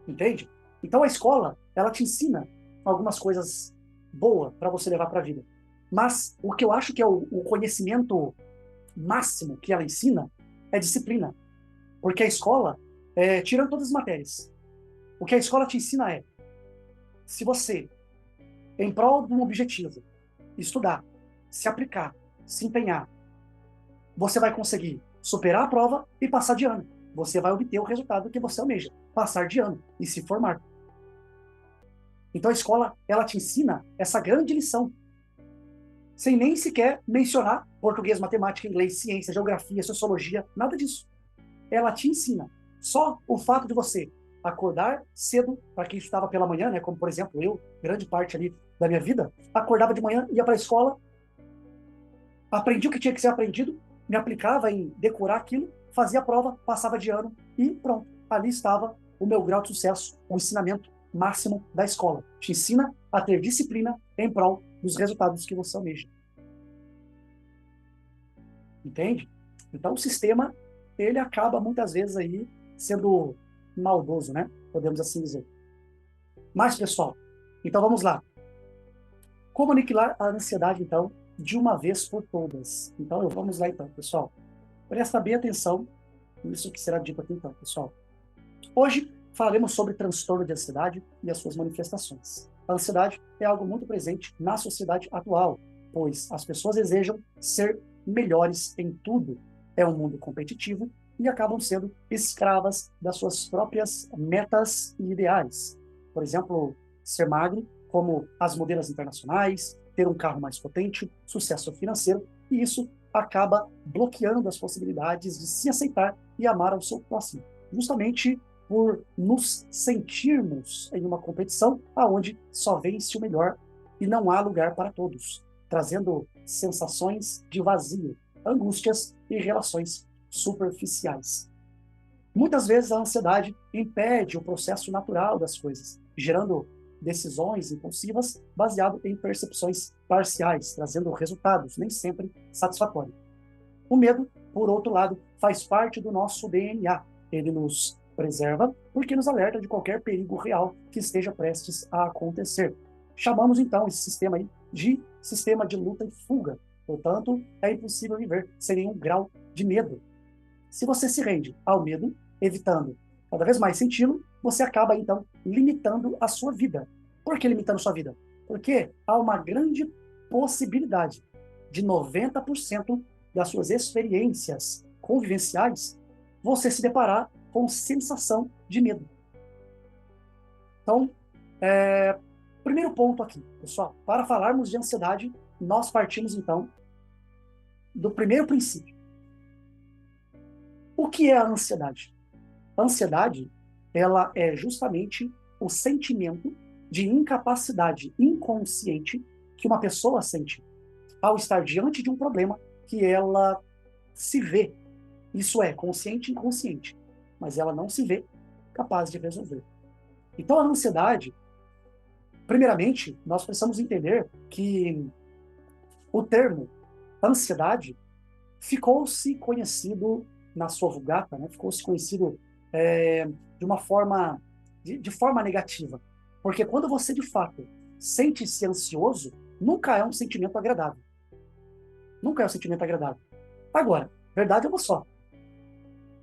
[SPEAKER 1] Entende? Então, a escola, ela te ensina algumas coisas boas para você levar para a vida. Mas o que eu acho que é o conhecimento máximo que ela ensina é disciplina. Porque a escola, tirando todas as matérias, o que a escola te ensina é, se você, em prol de um objetivo, estudar, se aplicar, se empenhar, você vai conseguir superar a prova e passar de ano. Você vai obter o resultado que você almeja, passar de ano e se formar. Então a escola, ela te ensina essa grande lição, sem nem sequer mencionar português, matemática, inglês, ciência, geografia, sociologia, nada disso. Ela te ensina. Só o fato de você acordar cedo, para quem estudava pela manhã, né, como por exemplo eu, grande parte ali da minha vida, acordava de manhã, ia para a escola, aprendi o que tinha que ser aprendido, me aplicava em decorar aquilo, fazia a prova, passava de ano e pronto. Ali estava o meu grau de sucesso, o ensinamento máximo da escola. Te ensina a ter disciplina em prol dos resultados que você almeja. Entende? Então o sistema, ele acaba muitas vezes aí sendo maldoso, né? Podemos assim dizer. Mas, pessoal, então vamos lá. Como aniquilar a ansiedade, então, de uma vez por todas? Então, vamos lá, então, pessoal. Presta bem atenção nisso que será dito aqui, então, pessoal. Hoje falaremos sobre transtorno de ansiedade e as suas manifestações. A ansiedade é algo muito presente na sociedade atual, pois as pessoas desejam ser melhores em tudo. É um mundo competitivo e acabam sendo escravas das suas próprias metas e ideais. Por exemplo, ser magro, como as modelos internacionais, ter um carro mais potente, sucesso financeiro, e isso acaba bloqueando as possibilidades de se aceitar e amar ao seu próximo, justamente por nos sentirmos em uma competição aonde só vence o melhor e não há lugar para todos, trazendo sensações de vazio, angústias e relações superficiais. Muitas vezes a ansiedade impede o processo natural das coisas, gerando decisões impulsivas baseado em percepções parciais, trazendo resultados nem sempre satisfatórios. O medo, por outro lado, faz parte do nosso DNA. Ele nos preserva porque nos alerta de qualquer perigo real que esteja prestes a acontecer. Chamamos então esse sistema aí de sistema de luta e fuga. Portanto, é impossível viver sem nenhum grau de medo. Se você se rende ao medo, evitando cada vez mais senti-lo, você acaba então limitando a sua vida. Por que limitando a sua vida? Porque há uma grande possibilidade de 90% das suas experiências convivenciais você se deparar com sensação de medo. Então, Primeiro ponto aqui, pessoal, para falarmos de ansiedade, nós partimos então do primeiro princípio. O que é a ansiedade? A ansiedade, ela é justamente o sentimento de incapacidade inconsciente que uma pessoa sente ao estar diante de um problema que ela se vê, isso é, consciente e inconsciente, mas ela não se vê capaz de resolver. Então a ansiedade, primeiramente, nós precisamos entender que o termo ansiedade ficou-se conhecido na sua vulgata, né? Ficou-se conhecido de uma forma, de forma negativa. Porque quando você, de fato, sente-se ansioso, nunca é um sentimento agradável. Nunca é um sentimento agradável. Agora, verdade é uma só.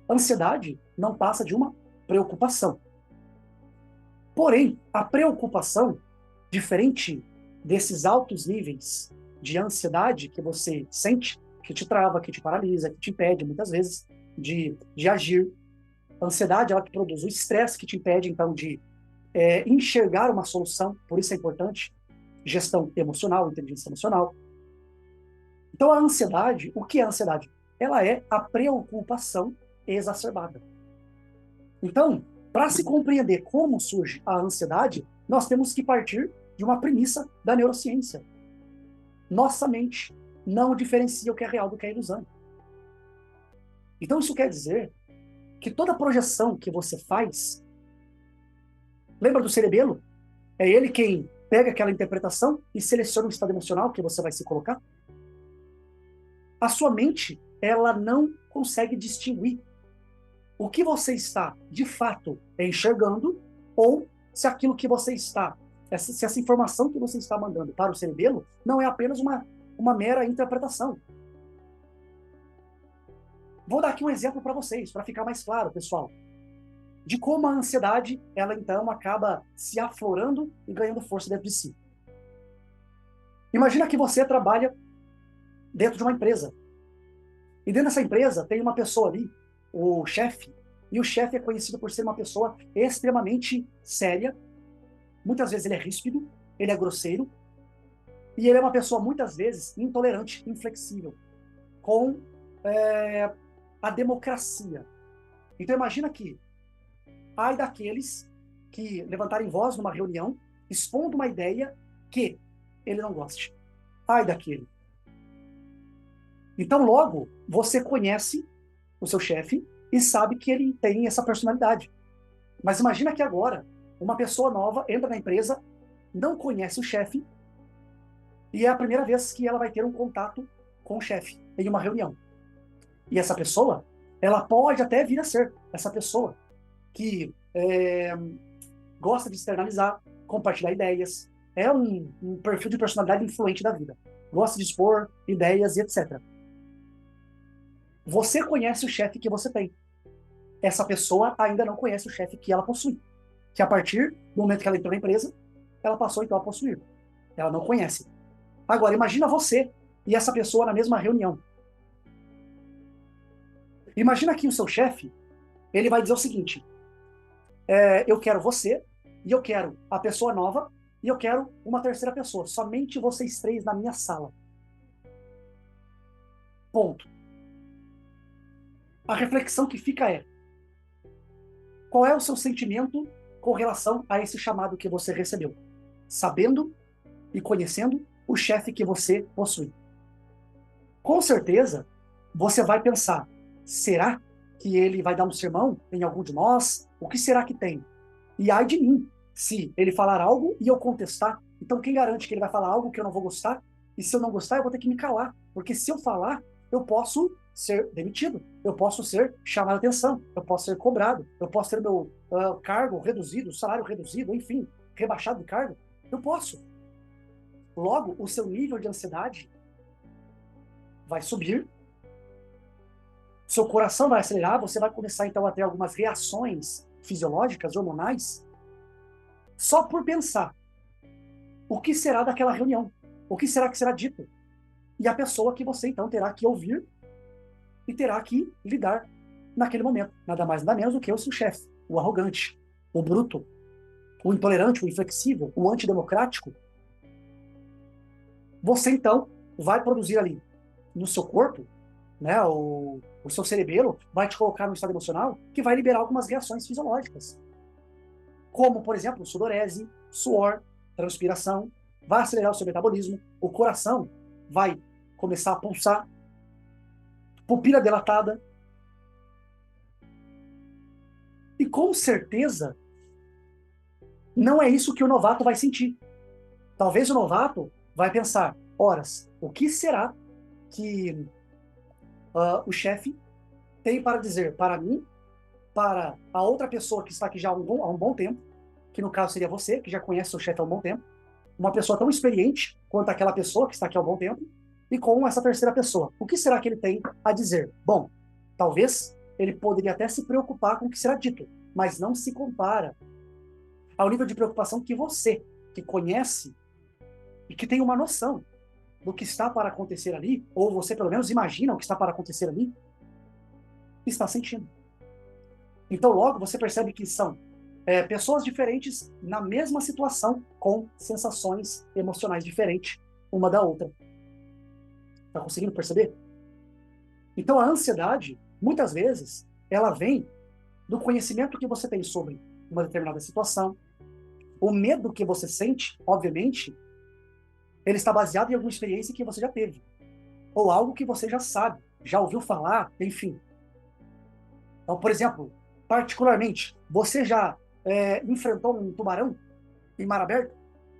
[SPEAKER 1] Ansiedade não passa de uma preocupação. Porém, a preocupação, diferente desses altos níveis de ansiedade que você sente, que te trava, que te paralisa, que te impede, muitas vezes, de agir. A ansiedade, ela que produz o estresse que te impede, então, de enxergar uma solução. Por isso é importante gestão emocional, inteligência emocional. Então, a ansiedade, o que é a ansiedade? Ela é a preocupação exacerbada. Então, para se compreender como surge a ansiedade, nós temos que partir de uma premissa da neurociência. Nossa mente não diferencia o que é real do que é ilusão. Então, isso quer dizer que toda projeção que você faz, lembra do cerebelo? É ele quem pega aquela interpretação e seleciona o estado emocional que você vai se colocar. A sua mente, ela não consegue distinguir o que você está, de fato, enxergando ou se aquilo que você está, se essa informação que você está mandando para o cerebelo não é apenas uma mera interpretação. Vou dar aqui um exemplo para vocês, para ficar mais claro, pessoal, de como a ansiedade, ela então acaba se aflorando e ganhando força dentro de si. Imagina que você trabalha dentro de uma empresa. E dentro dessa empresa tem uma pessoa ali, o chefe, e o chefe é conhecido por ser uma pessoa extremamente séria. Muitas vezes ele é ríspido, ele é grosseiro, e ele é uma pessoa muitas vezes intolerante, inflexível, com a democracia. Então imagina que ai daqueles que levantarem voz numa reunião, expondo uma ideia que ele não goste. Ai daquele. Então logo, você conhece o seu chefe e sabe que ele tem essa personalidade. Mas imagina que agora, uma pessoa nova entra na empresa, não conhece o chefe, e é a primeira vez que ela vai ter um contato com o chefe, em uma reunião. E essa pessoa, ela pode até vir a ser essa pessoa que gosta de externalizar, compartilhar ideias, é um perfil de personalidade influente da vida, gosta de expor ideias e etc. Você conhece o chefe que você tem. Essa pessoa ainda não conhece o chefe que ela possui. Que a partir do momento que ela entrou na empresa, ela passou então a possuir. Ela não conhece. Agora, imagina você e essa pessoa na mesma reunião. Imagina que o seu chefe, ele vai dizer o seguinte, eu quero você, e eu quero a pessoa nova, e eu quero uma terceira pessoa. Somente vocês três na minha sala. Ponto. A reflexão que fica é, qual é o seu sentimento com relação a esse chamado que você recebeu? Sabendo e conhecendo o chefe que você possui. Com certeza, você vai pensar, será que ele vai dar um sermão em algum de nós? O que será que tem? E ai de mim, se ele falar algo e eu contestar, então quem garante que ele vai falar algo que eu não vou gostar? E se eu não gostar, eu vou ter que me calar. Porque se eu falar, eu posso ser demitido, eu posso ser chamado a atenção, eu posso ser cobrado, eu posso ter meu cargo reduzido, salário reduzido, enfim, rebaixado de cargo. Eu posso. Logo, o seu nível de ansiedade vai subir, seu coração vai acelerar, você vai começar então a ter algumas reações fisiológicas, hormonais, só por pensar o que será daquela reunião, o que será que será dito, e a pessoa que você então terá que ouvir e terá que lidar naquele momento, nada mais nada menos do que o seu chefe, o arrogante, o bruto, o intolerante, o inflexível, o antidemocrático, você então vai produzir ali no seu corpo, né, o seu cerebelo vai te colocar no estado emocional que vai liberar algumas reações fisiológicas, como, por exemplo, sudorese, suor, transpiração, vai acelerar o seu metabolismo, o coração vai começar a pulsar, pupila dilatada, e com certeza não é isso que o novato vai sentir. Talvez o novato vai pensar, horas, o que será que o chefe tem para dizer para mim, para a outra pessoa que está aqui já há um bom tempo, que no caso seria você, que já conhece seu chefe há um bom tempo, uma pessoa tão experiente quanto aquela pessoa que está aqui há um bom tempo, e com essa terceira pessoa. O que será que ele tem a dizer? Bom, talvez ele poderia até se preocupar com o que será dito, mas não se compara ao nível de preocupação que você, que conhece e que tem uma noção do que está para acontecer ali, ou você pelo menos imagina o que está para acontecer ali, está sentindo. Então logo você percebe que são pessoas diferentes na mesma situação, com sensações emocionais diferentes uma da outra. Está conseguindo perceber? Então a ansiedade, muitas vezes, ela vem do conhecimento que você tem sobre uma determinada situação. O medo que você sente, obviamente, ele está baseado em alguma experiência que você já teve, ou algo que você já sabe, já ouviu falar, enfim. Então, por exemplo, particularmente, você já enfrentou um tubarão em mar aberto?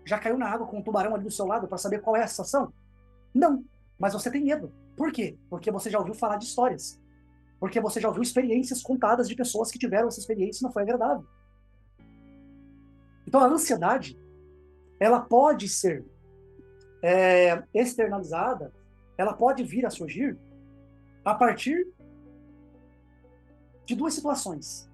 [SPEAKER 1] Já caiu na água com um tubarão ali do seu lado para saber qual é a sensação? Não, mas você tem medo. Por quê? Porque você já ouviu falar de histórias. Porque você já ouviu experiências contadas de pessoas que tiveram essa experiência e não foi agradável. Então a ansiedade, ela pode ser externalizada, ela pode vir a surgir a partir de duas situações.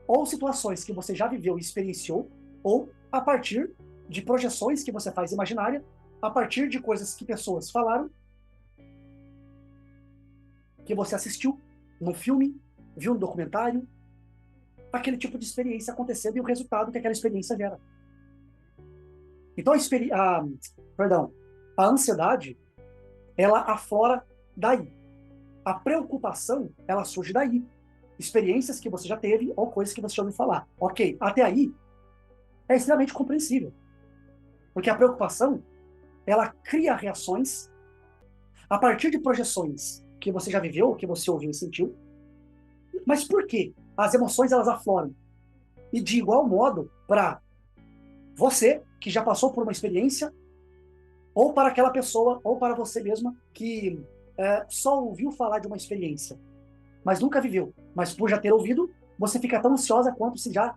[SPEAKER 1] Ou situações que você já viveu e experienciou, ou a partir de projeções que você faz imaginária, a partir de coisas que pessoas falaram, que você assistiu num filme, viu um documentário, aquele tipo de experiência acontecendo e o resultado que aquela experiência gera. Então a ansiedade, ela aflora daí. A preocupação, ela surge daí. Experiências que você já teve ou coisas que você já ouviu falar. Ok, até aí é extremamente compreensível. Porque a preocupação, ela cria reações a partir de projeções que você já viveu, que você ouviu e sentiu. Mas por quê? As emoções, elas afloram. E de igual modo, para você, que já passou por uma experiência, ou para aquela pessoa, ou para você mesma, que só ouviu falar de uma experiência, mas nunca viveu. Mas por já ter ouvido, você fica tão ansiosa quanto se já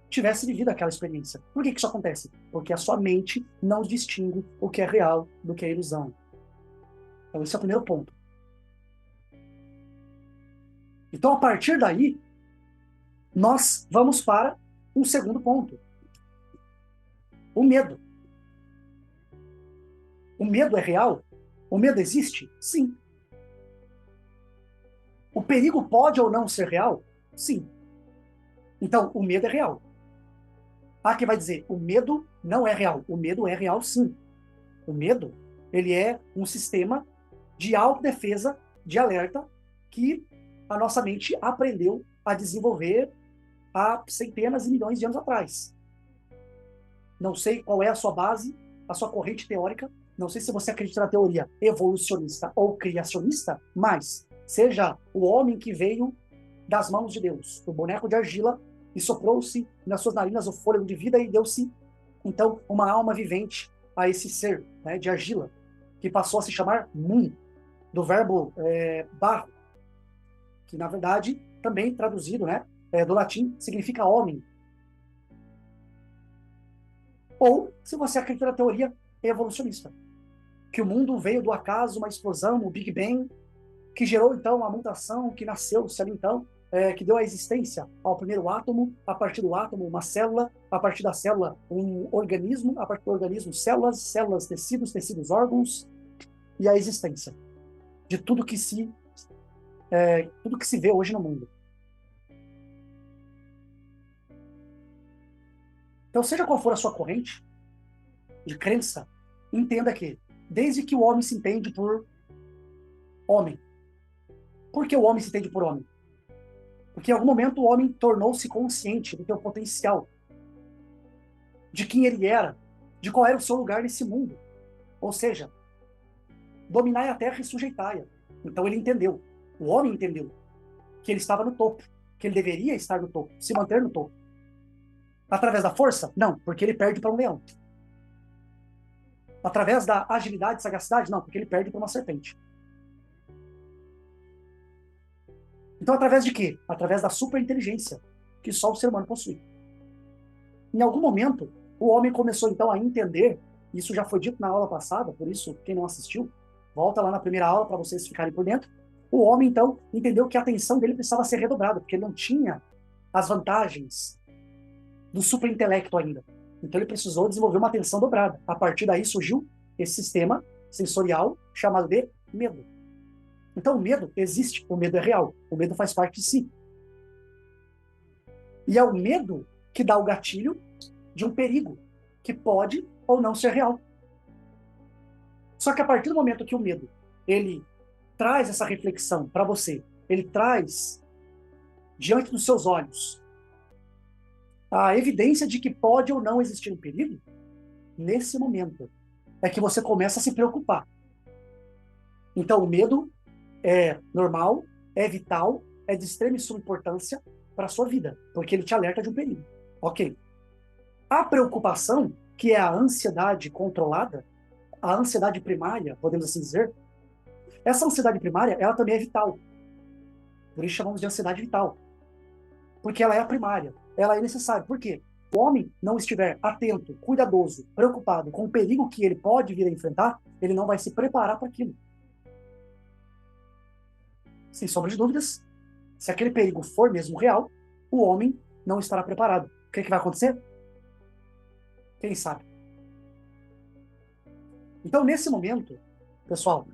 [SPEAKER 1] tivesse vivido aquela experiência. Por que isso acontece? Porque a sua mente não distingue o que é real do que é ilusão. Então esse é o primeiro ponto. Então, a partir daí, nós vamos para um segundo ponto. O medo. O medo é real? O medo existe? Sim. O perigo pode ou não ser real? Sim. Então, o medo é real. Há quem vai dizer, o medo não é real. O medo é real, sim. O medo, ele é um sistema de autodefesa, de alerta, que a nossa mente aprendeu a desenvolver há centenas e milhões de anos atrás. Não sei qual é a sua base, a sua corrente teórica, não sei se você acredita na teoria evolucionista ou criacionista, mas seja o homem que veio das mãos de Deus, o boneco de argila, e soprou-se nas suas narinas o fôlego de vida e deu-se, então, uma alma vivente a esse ser, né, de argila, que passou a se chamar Mun, do verbo barro, que na verdade, também traduzido, né, do latim, significa homem. Ou, se você acredita na teoria evolucionista, que o mundo veio do acaso, uma explosão, o Big Bang, que gerou então a mutação, que nasceu-se ali então, que deu a existência ao primeiro átomo, a partir do átomo uma célula, a partir da célula um organismo, a partir do organismo células, tecidos, órgãos, e a existência de tudo que se vê hoje no mundo. Então, seja qual for a sua corrente de crença, entenda que, desde que o homem se entende por homem, por que o homem se entende por homem? Porque em algum momento o homem tornou-se consciente do seu potencial, de quem ele era, de qual era o seu lugar nesse mundo. Ou seja, dominai a terra e sujeitai-a. Então ele entendeu, o homem entendeu, que ele estava no topo, que ele deveria estar no topo, se manter no topo. Através da força? Não, porque ele perde para um leão. Através da agilidade e sagacidade? Não, porque ele perde para uma serpente. Então, através de quê? Através da superinteligência que só o ser humano possui. Em algum momento, o homem começou, então, a entender, isso já foi dito na aula passada, por isso, quem não assistiu, volta lá na primeira aula para vocês ficarem por dentro. O homem, então, entendeu que a atenção dele precisava ser redobrada, porque ele não tinha as vantagens do superintelecto ainda. Então, ele precisou desenvolver uma atenção dobrada. A partir daí surgiu esse sistema sensorial chamado de medo. Então, o medo existe, o medo é real, o medo faz parte de si. E é o medo que dá o gatilho de um perigo, que pode ou não ser real. Só que a partir do momento que o medo, ele traz essa reflexão para você, ele traz diante dos seus olhos a evidência de que pode ou não existir um perigo, nesse momento é que você começa a se preocupar. Então, o medo é normal, é vital, é de extrema e suma importância para a sua vida, porque ele te alerta de um perigo. Ok. A preocupação, que é a ansiedade controlada, a ansiedade primária, podemos assim dizer, essa ansiedade primária, ela também é vital. Por isso chamamos de ansiedade vital. Porque ela é a primária, ela é necessária. Por quê? Se o homem não estiver atento, cuidadoso, preocupado com o perigo que ele pode vir a enfrentar, ele não vai se preparar para aquilo. Sem sombra de dúvidas, se aquele perigo for mesmo real, o homem não estará preparado. O que vai acontecer? Quem sabe? Então, nesse momento, pessoal,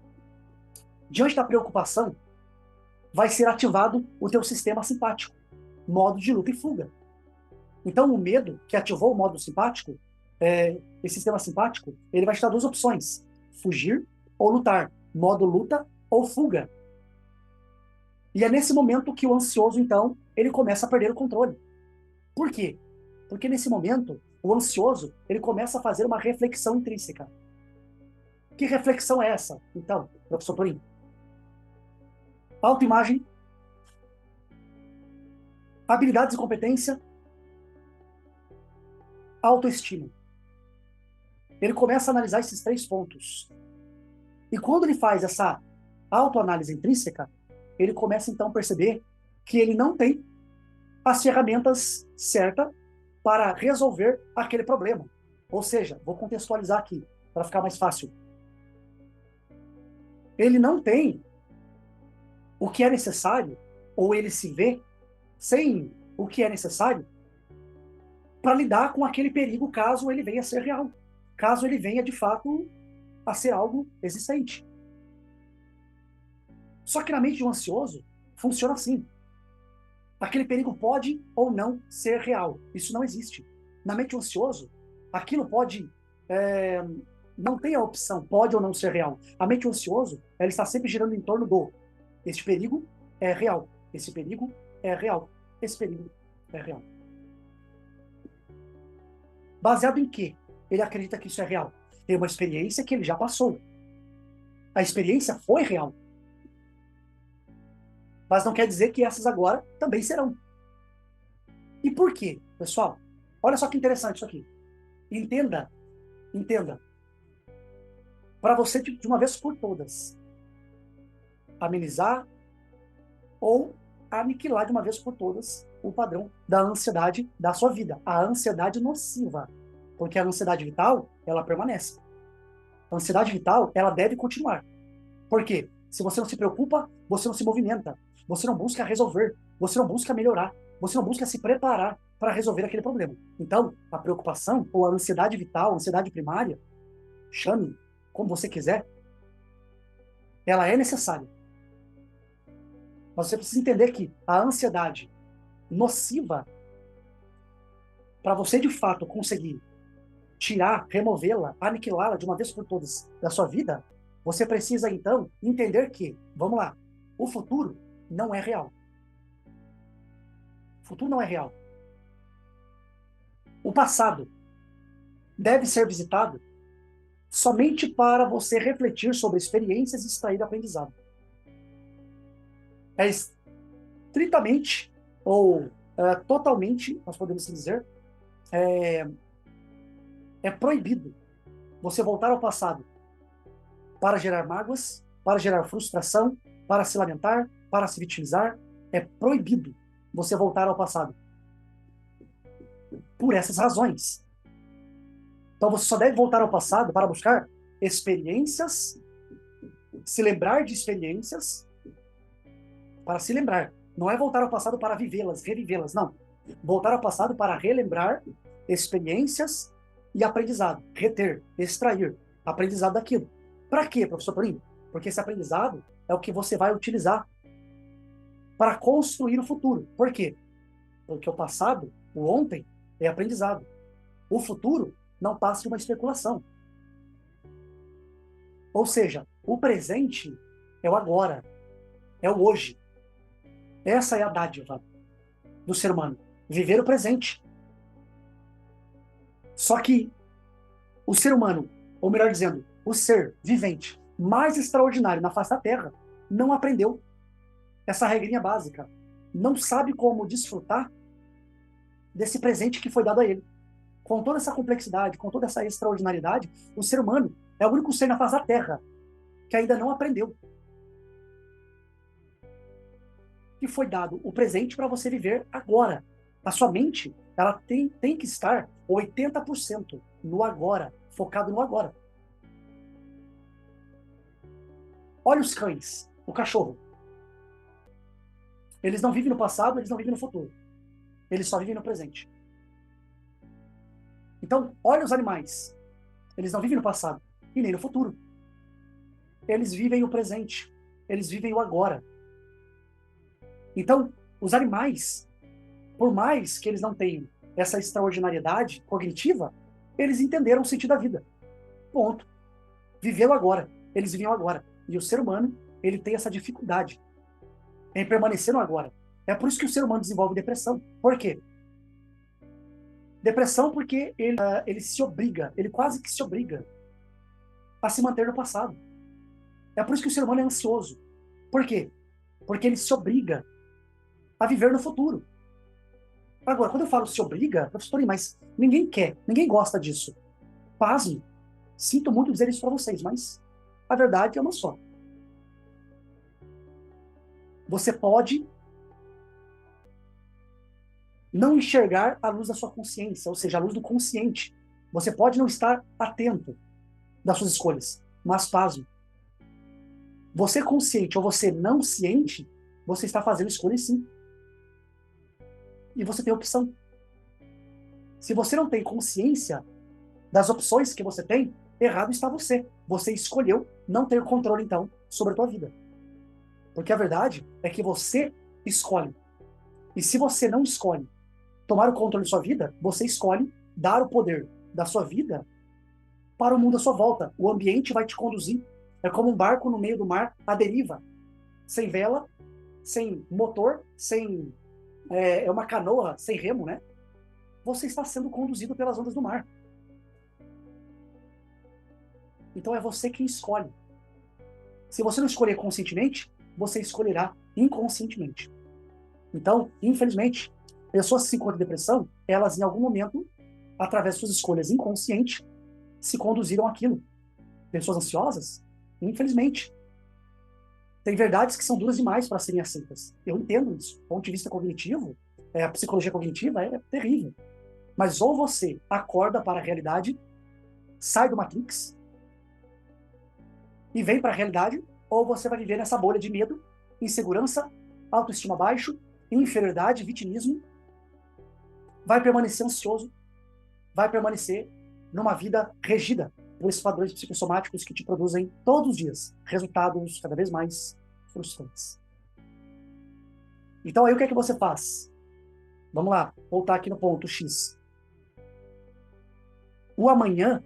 [SPEAKER 1] diante da preocupação, vai ser ativado o teu sistema simpático, modo de luta e fuga. Então, o medo que ativou o modo simpático, esse sistema simpático, ele vai te dar duas opções: fugir ou lutar, modo luta ou fuga. E é nesse momento que o ansioso, então, ele começa a perder o controle. Por quê? Porque nesse momento, o ansioso, ele começa a fazer uma reflexão intrínseca. Que reflexão é essa? Então, professor Torinho, autoimagem, habilidades e competência, autoestima. Ele começa a analisar esses 3 pontos. E quando ele faz essa autoanálise intrínseca, ele começa então a perceber que ele não tem as ferramentas certas para resolver aquele problema. Ou seja, vou contextualizar aqui, para ficar mais fácil. Ele não tem o que é necessário, ou ele se vê sem o que é necessário para lidar com aquele perigo caso ele venha a ser real, caso ele venha de fato a ser algo existente. Só que na mente de um ansioso funciona assim. Aquele perigo pode ou não ser real. Isso não existe. Na mente de um ansioso, aquilo pode... não tem a opção, pode ou não ser real. A mente do ansioso, ela está sempre girando em torno do: este perigo é real, esse perigo é real, esse perigo é real. Baseado em quê? Ele acredita que isso é real. Tem uma experiência que ele já passou. A experiência foi real. Mas não quer dizer que essas agora também serão. E por quê, pessoal? Olha só que interessante isso aqui. Entenda. Para você, de uma vez por todas, amenizar ou aniquilar de uma vez por todas o padrão da ansiedade da sua vida. A ansiedade nociva. Porque a ansiedade vital, ela permanece. A ansiedade vital, ela deve continuar. Por quê? Se você não se preocupa, você não se movimenta. Você não busca resolver. Você não busca melhorar. Você não busca se preparar para resolver aquele problema. Então, a preocupação, ou a ansiedade vital, a ansiedade primária, chame como você quiser, ela é necessária. Mas você precisa entender que a ansiedade nociva para você de fato conseguir tirar, removê-la, aniquilá-la de uma vez por todas da sua vida, você precisa então entender que, vamos lá, o futuro não é real. O futuro não é real. O passado deve ser visitado somente para você refletir sobre experiências e extrair aprendizado. É estritamente ou totalmente, nós podemos dizer, é proibido você voltar ao passado para gerar mágoas, para gerar frustração, para se lamentar, para se vitimizar. É proibido você voltar ao passado por essas razões. Então você só deve voltar ao passado para buscar experiências, se lembrar de experiências, para se lembrar. Não é voltar ao passado para vivê-las, revivê-las, não. Voltar ao passado para relembrar experiências e aprendizado. Reter, extrair aprendizado daquilo. Para quê, professor Paulinho? Porque esse aprendizado é o que você vai utilizar para construir o futuro. Por quê? Porque o passado, o ontem, é aprendizado. O futuro não passa de uma especulação. Ou seja, o presente é o agora, é o hoje. Essa é a dádiva do ser humano, viver o presente. Só que o ser humano, ou melhor dizendo, o ser vivente mais extraordinário na face da Terra, não aprendeu essa regrinha básica. Não sabe como desfrutar desse presente que foi dado a ele. Com toda essa complexidade, com toda essa extraordinariedade, o ser humano é o único ser na face da Terra que ainda não aprendeu que foi dado o presente para você viver agora. A sua mente, ela tem que estar 80% no agora, focado no agora. Olha os cães, o cachorro. Eles não vivem no passado, eles não vivem no futuro. Eles só vivem no presente. Então, olha os animais. Eles não vivem no passado e nem no futuro. Eles vivem o presente. Eles vivem o agora. Então, os animais, por mais que eles não tenham essa extraordinariedade cognitiva, eles entenderam o sentido da vida. Ponto. Viveu agora. Eles vivem o agora. E o ser humano, ele tem essa dificuldade em permanecer no agora. É por isso que o ser humano desenvolve depressão. Por quê? Depressão porque ele se obriga, ele quase que se obriga a se manter no passado. É por isso que o ser humano é ansioso. Por quê? Porque ele se obriga a viver no futuro. Agora, quando eu falo se obriga, professor, mas ninguém quer, ninguém gosta disso. Pasme. Sinto muito dizer isso para vocês, mas a verdade é uma só. Você pode não enxergar a luz da sua consciência, ou seja, a luz do consciente. Você pode não estar atento das suas escolhas, mas pasme. Você consciente ou você não ciente, você está fazendo escolhas sim. E você tem opção. Se você não tem consciência das opções que você tem, errado está você. Você escolheu não ter controle, então, sobre a tua vida. Porque a verdade é que você escolhe. E se você não escolhe tomar o controle da sua vida, você escolhe dar o poder da sua vida para o mundo à sua volta. O ambiente vai te conduzir. É como um barco no meio do mar, à deriva. Sem vela, sem motor, sem... É uma canoa sem remo, né? Você está sendo conduzido pelas ondas do mar. Então é você quem escolhe. Se você não escolher conscientemente, você escolherá inconscientemente. Então, infelizmente, pessoas que se encontram em depressão, elas em algum momento, através de suas escolhas inconscientes, se conduziram àquilo. Pessoas ansiosas, infelizmente, tem verdades que são duras demais para serem aceitas. Eu entendo isso. Do ponto de vista cognitivo, a psicologia cognitiva é terrível. Mas ou você acorda para a realidade, sai do Matrix e vem para a realidade, ou você vai viver nessa bolha de medo, insegurança, autoestima baixo, inferioridade, vitimismo, vai permanecer ansioso, vai permanecer numa vida regida por esses padrões psicossomáticos que te produzem todos os dias resultados cada vez mais frustrantes. Então aí o que é que você faz? Vamos lá, voltar aqui no ponto X. O amanhã,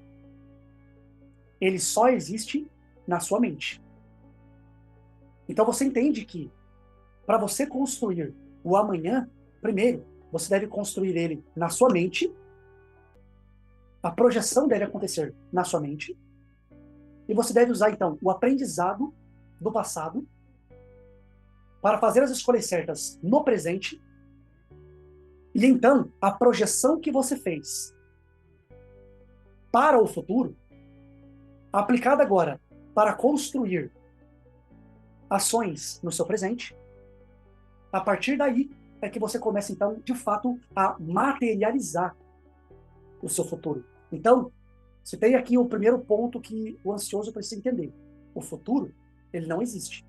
[SPEAKER 1] ele só existe na sua mente. Então você entende que, para você construir o amanhã, primeiro, você deve construir ele na sua mente, a projeção deve acontecer na sua mente, e você deve usar, então, o aprendizado do passado para fazer as escolhas certas no presente, e então, a projeção que você fez para o futuro, aplicada agora para construir ações no seu presente, a partir daí é que você começa, então, de fato, a materializar o seu futuro. Então, você tem aqui o primeiro ponto que o ansioso precisa entender. O futuro, ele não existe.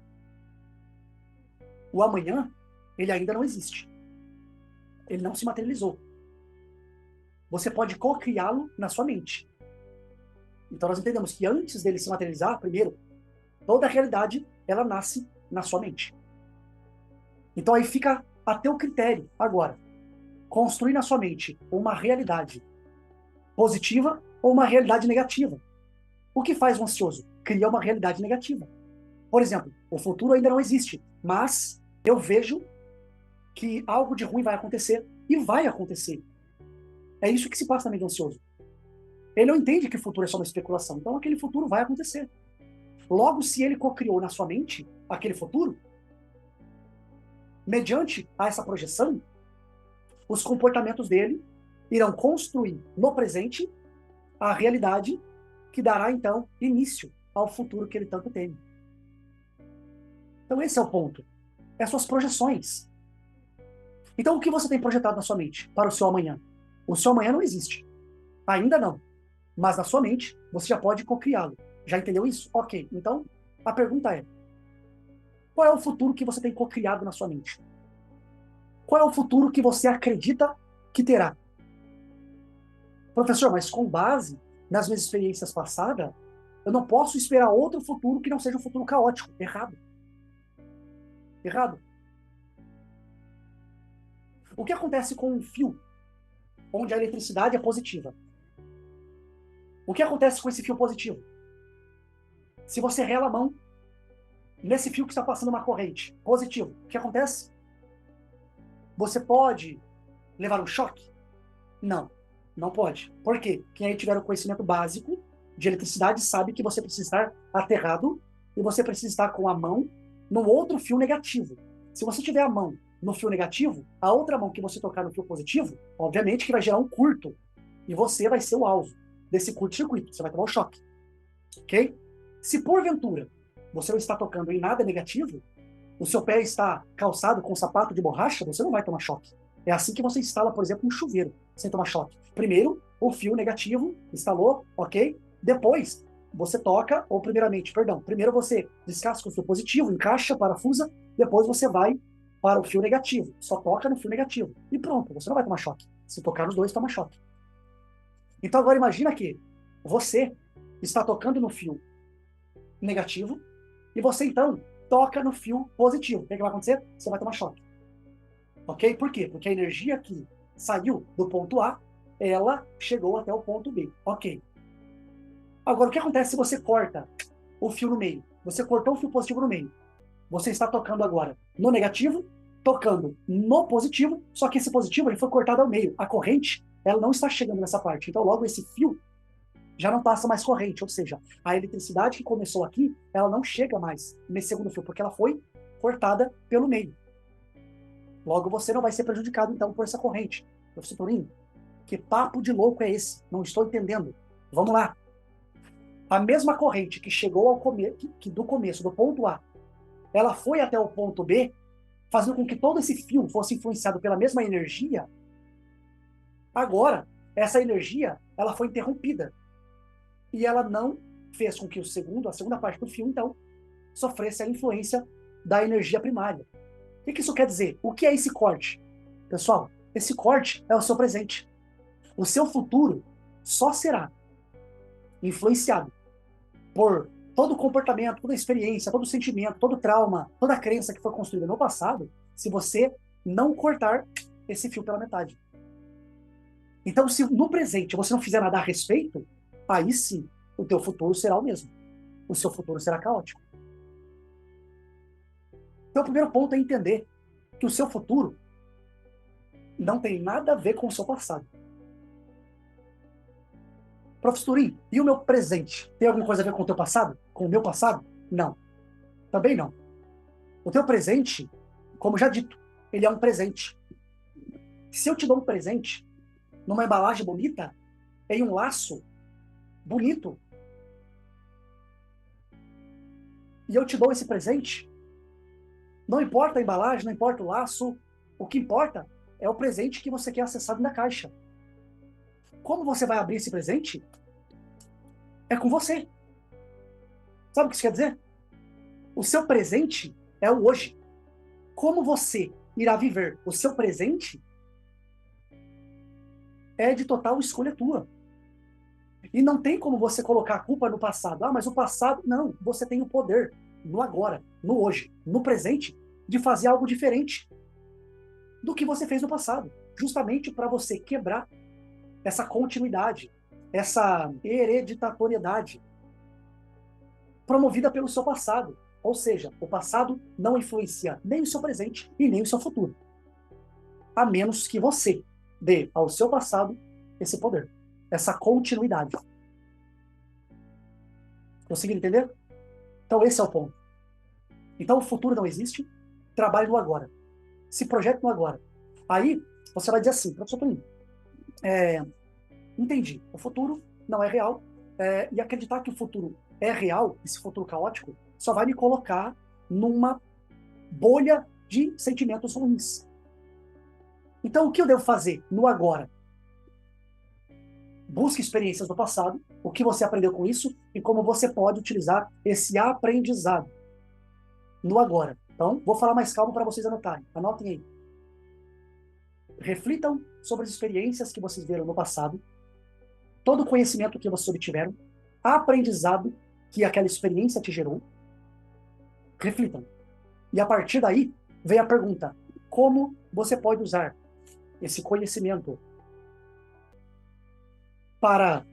[SPEAKER 1] O amanhã, ele ainda não existe. Ele não se materializou. Você pode co-criá-lo na sua mente. Então nós entendemos que antes dele se materializar, primeiro, toda a realidade, ela nasce na sua mente. Então aí fica a teu critério, agora, construir na sua mente uma realidade positiva ou uma realidade negativa. O que faz o ansioso? Cria uma realidade negativa. Por exemplo, o futuro ainda não existe, mas eu vejo que algo de ruim vai acontecer, e vai acontecer. É isso que se passa na mente do ansioso. Ele não entende que o futuro é só uma especulação, então aquele futuro vai acontecer. Logo, se ele co-criou na sua mente aquele futuro, mediante a essa projeção, os comportamentos dele irão construir no presente a realidade que dará, então, início ao futuro que ele tanto teme. Então esse é o ponto. É suas projeções. Então o que você tem projetado na sua mente para o seu amanhã? O seu amanhã não existe. Ainda não. Mas na sua mente, você já pode co-criá-lo. Já entendeu isso? Ok. Então, a pergunta é: qual é o futuro que você tem co-criado na sua mente? Qual é o futuro que você acredita que terá? Professor, mas com base nas minhas experiências passadas, eu não posso esperar outro futuro que não seja um futuro caótico. Errado. Errado. O que acontece com um fio onde a eletricidade é positiva? O que acontece com esse fio positivo? Se você rela a mão nesse fio que está passando uma corrente positivo, o que acontece? Você pode levar um choque? Não, não pode. Por quê? Quem aí tiver o conhecimento básico de eletricidade sabe que você precisa estar aterrado e você precisa estar com a mão no outro fio negativo. Se você tiver a mão no fio negativo, a outra mão que você tocar no fio positivo, obviamente que vai gerar um curto e você vai ser o alvo desse curto-circuito. Você vai tomar um choque. Ok? Se porventura você não está tocando em nada negativo, o seu pé está calçado com um sapato de borracha, você não vai tomar choque. É assim que você instala, por exemplo, um chuveiro, sem tomar choque. Primeiro, o fio negativo instalou, ok? Depois, você toca, ou primeiro você descasca o fio positivo, encaixa, parafusa, depois você vai para o fio negativo. Só toca no fio negativo. E pronto, você não vai tomar choque. Se tocar nos dois, toma choque. Então agora imagina que você está tocando no fio negativo e você então toca no fio positivo. O que vai acontecer? Você vai tomar choque. Ok? Por quê? Porque a energia que saiu do ponto A, ela chegou até o ponto B. Ok. Agora, o que acontece se você corta o fio no meio? Você cortou o fio positivo no meio. Você está tocando agora no negativo, tocando no positivo, só que esse positivo ele foi cortado ao meio. A corrente, ela não está chegando nessa parte. Então, logo, esse fio já não passa mais corrente, ou seja, a eletricidade que começou aqui, ela não chega mais nesse segundo fio, porque ela foi cortada pelo meio. Logo, você não vai ser prejudicado, então, por essa corrente. Professor Torinho, que papo de louco é esse? Não estou entendendo. Vamos lá. A mesma corrente que chegou ao do começo, do ponto A, ela foi até o ponto B, fazendo com que todo esse fio fosse influenciado pela mesma energia. Agora, essa energia, ela foi interrompida. E ela não fez com que a segunda parte do fio, então, sofresse a influência da energia primária. O que isso quer dizer? O que é esse corte? Pessoal, esse corte é o seu presente. O seu futuro só será influenciado por todo o comportamento, toda a experiência, todo o sentimento, todo o trauma, toda a crença que foi construída no passado, se você não cortar esse fio pela metade. Então, se no presente você não fizer nada a respeito, aí sim, o teu futuro será o mesmo. O seu futuro será caótico. Então, o primeiro ponto é entender que o seu futuro não tem nada a ver com o seu passado. Professor Turim, e o meu presente? Tem alguma coisa a ver com o teu passado? Com o meu passado? Não. Também não. O teu presente, como já dito, ele é um presente. Se eu te dou um presente numa embalagem bonita, em um laço bonito, e eu te dou esse presente, não importa a embalagem, não importa o laço, o que importa é o presente que você quer acessar na caixa. Como você vai abrir esse presente? É com você. Sabe o que isso quer dizer? O seu presente é o hoje. Como você irá viver o seu presente é de total escolha tua. E não tem como você colocar a culpa no passado. Ah, mas o passado... Não, você tem o poder no agora, no hoje, no presente, de fazer algo diferente do que você fez no passado. Justamente para você quebrar essa continuidade, essa hereditatoriedade promovida pelo seu passado. Ou seja, o passado não influencia nem o seu presente e nem o seu futuro. A menos que você dê ao seu passado esse poder, essa continuidade. Conseguiram entender? Então esse é o ponto. Então o futuro não existe, trabalhe no agora. Se projete no agora. Aí você vai dizer assim, professor Toninho, entendi, o futuro não é real, e acreditar que o futuro é real, esse futuro caótico, só vai me colocar numa bolha de sentimentos ruins. Então, o que eu devo fazer no agora? Busque experiências do passado, o que você aprendeu com isso e como você pode utilizar esse aprendizado no agora. Então, vou falar mais calmo para vocês anotarem. Anotem aí. Reflitam sobre as experiências que vocês viram no passado, todo o conhecimento que vocês obtiveram, aprendizado que aquela experiência te gerou. Reflitam. E a partir daí, vem a pergunta: como você pode usar esse conhecimento para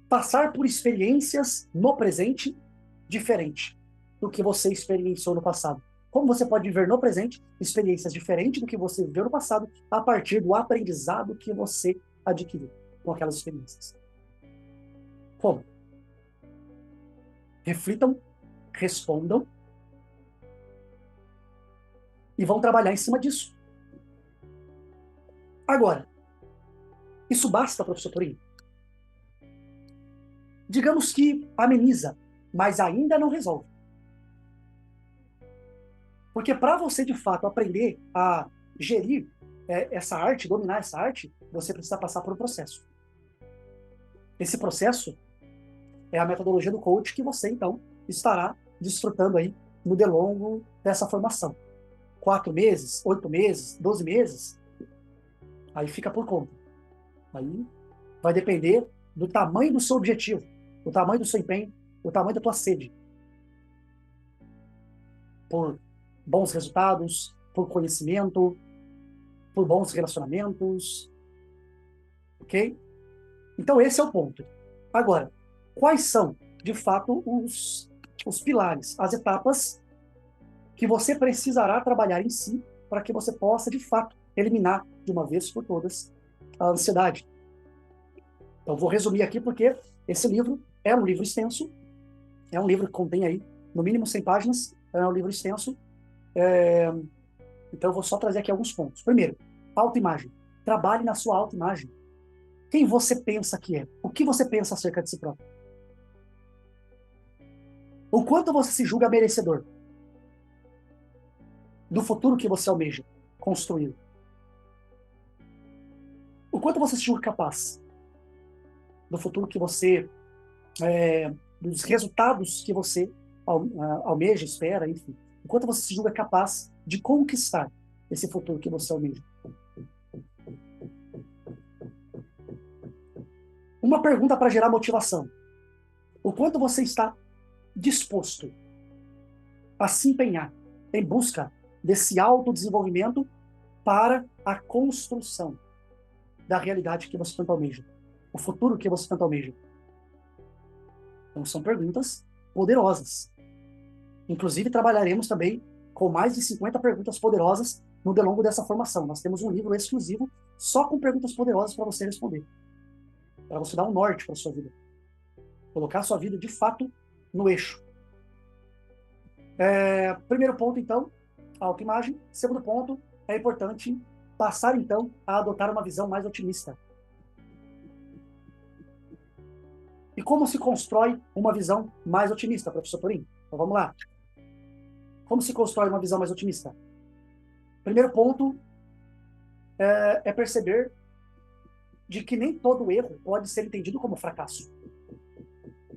[SPEAKER 1] passar por experiências no presente diferente do que você experienciou no passado? Como você pode viver no presente experiências diferentes do que você viveu no passado a partir do aprendizado que você adquiriu com aquelas experiências? Como? Reflitam, respondam e vão trabalhar em cima disso. Agora, isso basta, professor Torinho? Digamos que ameniza, mas ainda não resolve. Porque para você, de fato, aprender a gerir essa arte, dominar essa arte, você precisa passar por um processo. Esse processo é a metodologia do coach que você, então, estará desfrutando aí no delongo dessa formação. 4 meses, 8 meses, 12 meses, aí fica por conta. Aí vai depender do tamanho do seu objetivo, do tamanho do seu empenho, do tamanho da tua sede por bons resultados, por conhecimento, por bons relacionamentos, ok? Então esse é o ponto. Agora, quais são, de fato, os pilares, as etapas que você precisará trabalhar em si para que você possa, de fato, eliminar de uma vez por todas a ansiedade? Então vou resumir aqui porque esse livro é um livro extenso, é um livro que contém aí no mínimo 100 páginas, é um livro extenso, então eu vou só trazer aqui alguns pontos. Primeiro, autoimagem. Trabalhe na sua autoimagem. Quem você pensa que é? O que você pensa acerca de si próprio? O quanto você se julga merecedor do futuro que você almeja construir? O quanto você se julga capaz do futuro que você... dos resultados que você almeja, espera, enfim. O quanto você se julga capaz de conquistar esse futuro que você almeja? Uma pergunta para gerar motivação. O quanto você está disposto a se empenhar em busca desse autodesenvolvimento para a construção da realidade que você tanto almeja? O futuro que você tanto almeja? Então, são perguntas poderosas. Inclusive, trabalharemos também com mais de 50 perguntas poderosas no longo dessa formação. Nós temos um livro exclusivo só com perguntas poderosas para você responder, para você dar um norte para a sua vida. Colocar a sua vida, de fato, no eixo. Primeiro ponto, então, autoimagem. Segundo ponto, é importante passar, então, a adotar uma visão mais otimista. E como se constrói uma visão mais otimista, professor Torim? Então, vamos lá. Como se constrói uma visão mais otimista? Primeiro ponto é perceber de que nem todo erro pode ser entendido como fracasso.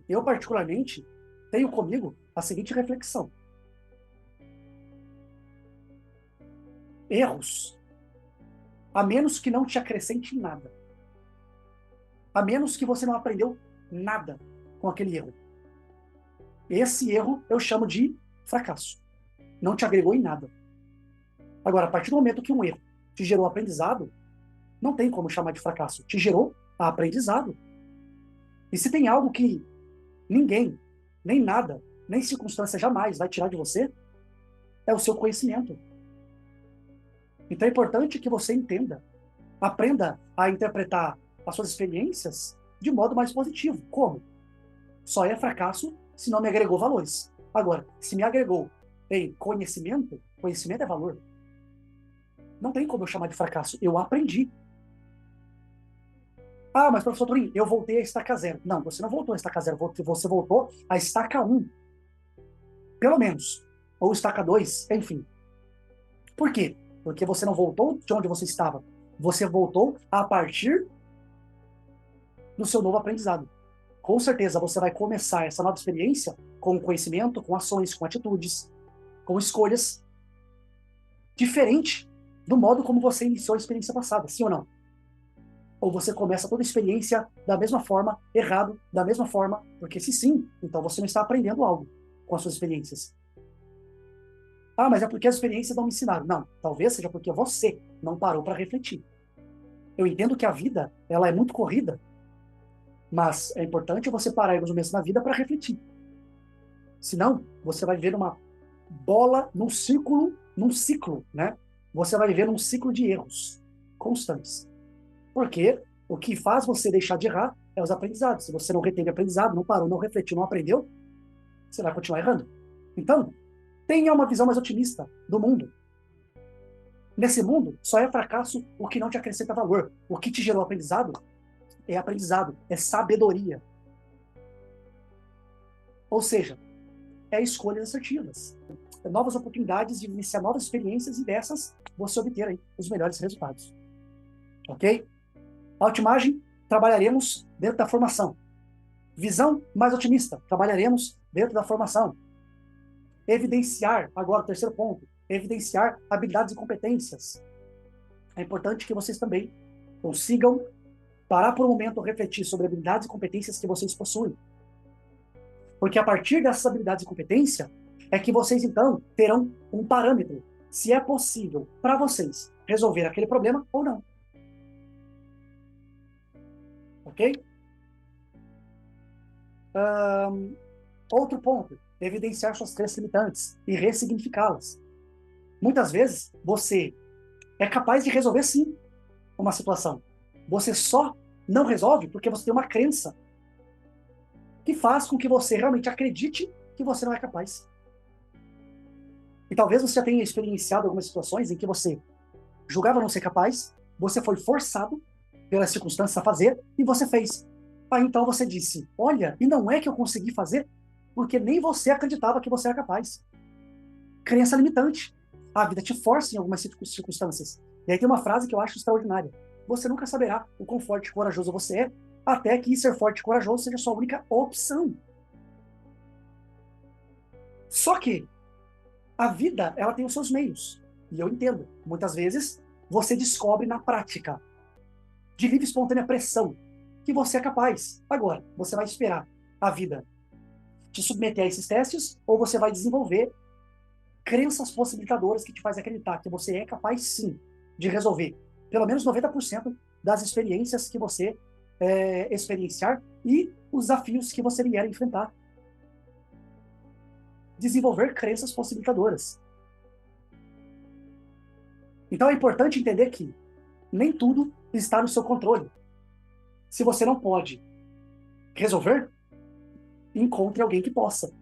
[SPEAKER 1] Eu, particularmente, tenho comigo a seguinte reflexão. Erros, a menos que não te acrescente nada, a menos que você não aprendeu nada com aquele erro, esse erro eu chamo de fracasso. Não te agregou em nada. Agora, a partir do momento que um erro te gerou aprendizado, não tem como chamar de fracasso. Te gerou aprendizado. E se tem algo que ninguém, nem nada, nem circunstância jamais vai tirar de você, é o seu conhecimento. Então é importante que você entenda, aprenda a interpretar as suas experiências de modo mais positivo. Como? Só é fracasso se não me agregou valores. Agora, se me agregou em conhecimento, conhecimento é valor. Não tem como eu chamar de fracasso. Eu aprendi. Ah, mas professor Torim, eu voltei a estaca zero. Não, você não voltou a estaca zero, você voltou a estaca 1. Pelo menos. Ou estaca 2, enfim. Por quê? Porque você não voltou de onde você estava. Você voltou a partir do seu novo aprendizado. Com certeza você vai começar essa nova experiência com conhecimento, com ações, com atitudes, com escolhas diferente do modo como você iniciou a experiência passada, sim ou não? Ou você começa toda a experiência da mesma forma, errado, da mesma forma, porque se sim, então você não está aprendendo algo com as suas experiências. Ah, mas é porque as experiências não me ensinaram. Não, talvez seja porque você não parou para refletir. Eu entendo que a vida, ela é muito corrida, mas é importante você parar em alguns momentos na vida para refletir. Senão, você vai viver uma bola num ciclo, né? Você vai viver num ciclo de erros constantes. Porque o que faz você deixar de errar é os aprendizados. Se você não reteve aprendizado, não parou, não refletiu, não aprendeu, você vai continuar errando. Então, tenha uma visão mais otimista do mundo. Nesse mundo, só é fracasso o que não te acrescenta valor. O que te gerou aprendizado, é sabedoria. Ou seja, é escolhas assertivas. É novas oportunidades de iniciar novas experiências e dessas você obter aí os melhores resultados. Ok? Autoimagem, trabalharemos dentro da formação. Visão mais otimista, trabalharemos dentro da formação. Evidenciar, agora o terceiro ponto, evidenciar habilidades e competências. É importante que vocês também consigam parar por um momento, refletir sobre habilidades e competências que vocês possuem. Porque a partir dessas habilidades e competências é que vocês, então, terão um parâmetro, se é possível para vocês resolver aquele problema ou não. Ok? Outro ponto, evidenciar suas crenças limitantes e ressignificá-las. Muitas vezes, você é capaz de resolver, sim, uma situação. Você só não resolve porque você tem uma crença que faz com que você realmente acredite que você não é capaz. E talvez você já tenha experienciado algumas situações em que você julgava não ser capaz, você foi forçado pelas circunstâncias a fazer, e você fez. Aí então você disse, olha, e não é que eu consegui fazer, porque nem você acreditava que você era capaz. Crença limitante. A vida te força em algumas circunstâncias. E aí tem uma frase que eu acho extraordinária. Você nunca saberá o quão forte e corajoso você é, até que ser forte e corajoso seja a sua única opção. Só que a vida, ela tem os seus meios. E eu entendo. Muitas vezes, você descobre na prática, de livre e espontânea pressão, que você é capaz. Agora, você vai esperar a vida te submeter a esses testes, ou você vai desenvolver crenças possibilitadoras que te fazem acreditar que você é capaz, sim, de resolver pelo menos 90% das experiências que você experienciar e os desafios que você vier a enfrentar. Desenvolver crenças possibilitadoras. Então é importante entender que nem tudo está no seu controle. Se você não pode resolver, encontre alguém que possa.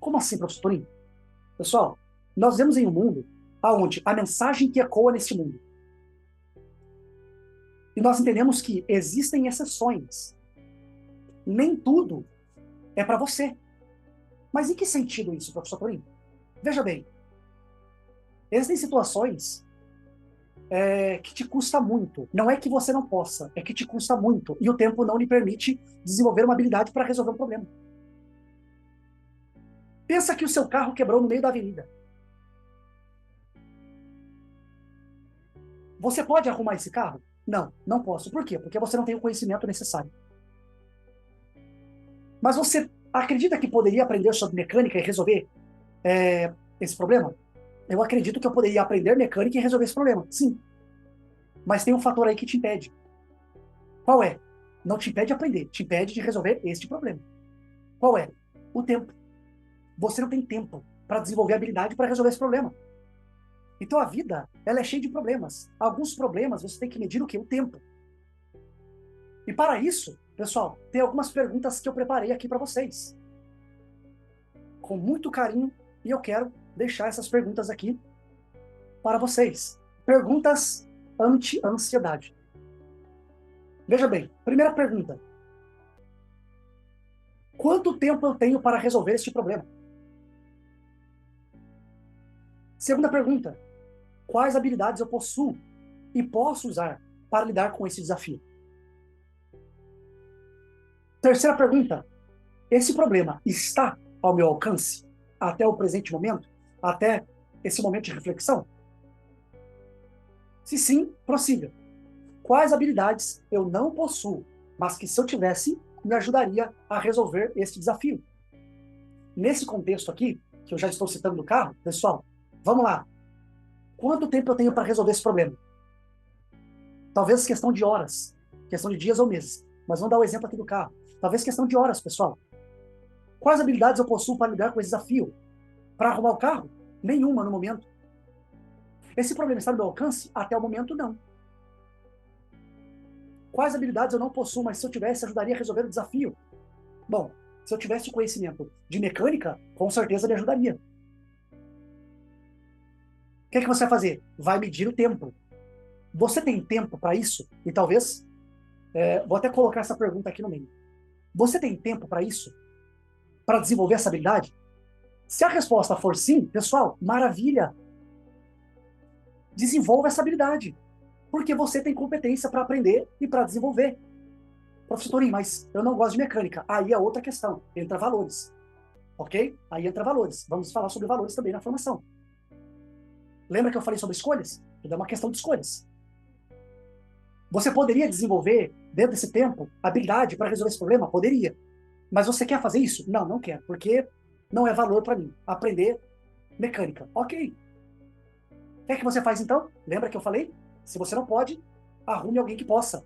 [SPEAKER 1] Como assim, professor Torinho? Pessoal, nós vivemos em um mundo onde a mensagem que ecoa neste mundo. E nós entendemos que existem exceções. Nem tudo é para você. Mas em que sentido isso, professor Torinho? Veja bem, existem situações que te custa muito. Não é que você não possa, é que te custa muito. E o tempo não lhe permite desenvolver uma habilidade para resolver um problema. Pensa que o seu carro quebrou no meio da avenida. Você pode arrumar esse carro? Não, não posso. Por quê? Porque você não tem o conhecimento necessário. Mas você acredita que poderia aprender sobre mecânica e resolver esse problema? Eu acredito que eu poderia aprender mecânica e resolver esse problema. Sim. Mas tem um fator aí que te impede. Qual é? Não te impede de aprender, te impede de resolver este problema. Qual é? O tempo. Você não tem tempo para desenvolver habilidade para resolver esse problema. Então a vida, ela é cheia de problemas. Alguns problemas você tem que medir o quê? O tempo. E para isso, pessoal, tem algumas perguntas que eu preparei aqui para vocês. Com muito carinho, e eu quero deixar essas perguntas aqui para vocês. Perguntas anti-ansiedade. Veja bem, primeira pergunta. Quanto tempo eu tenho para resolver este problema? Segunda pergunta. Quais habilidades eu possuo e posso usar para lidar com esse desafio? Terceira pergunta. Esse problema está ao meu alcance até o presente momento? Até esse momento de reflexão? Se sim, prossiga. Quais habilidades eu não possuo, mas que se eu tivesse, me ajudaria a resolver esse desafio? Nesse contexto aqui, que eu já estou citando do carro, pessoal, vamos lá. Quanto tempo eu tenho para resolver esse problema? Talvez questão de horas, questão de dias ou meses. Mas vamos dar o exemplo aqui do carro. Talvez questão de horas, pessoal. Quais habilidades eu possuo para lidar com esse desafio? Para arrumar o carro? Nenhuma no momento. Esse problema está no meu alcance? Até o momento, não. Quais habilidades eu não possuo, mas se eu tivesse, ajudaria a resolver o desafio? Bom, se eu tivesse conhecimento de mecânica, com certeza me ajudaria. O que é que você vai fazer? Vai medir o tempo. Você tem tempo para isso? E talvez, vou até colocar essa pergunta aqui no meio. Você tem tempo para isso? Para desenvolver essa habilidade? Se a resposta for sim, pessoal, maravilha. Desenvolva essa habilidade. Porque você tem competência para aprender e para desenvolver. Professor Torinho, mas eu não gosto de mecânica. Aí é outra questão. Entra valores. Ok? Aí entra valores. Vamos falar sobre valores também na formação. Lembra que eu falei sobre escolhas? É uma questão de escolhas. Você poderia desenvolver, dentro desse tempo, habilidade para resolver esse problema? Poderia. Mas você quer fazer isso? Não, não quero. Porque não é valor para mim. Aprender mecânica. Ok. O que é que você faz então? Lembra que eu falei? Se você não pode, arrume alguém que possa.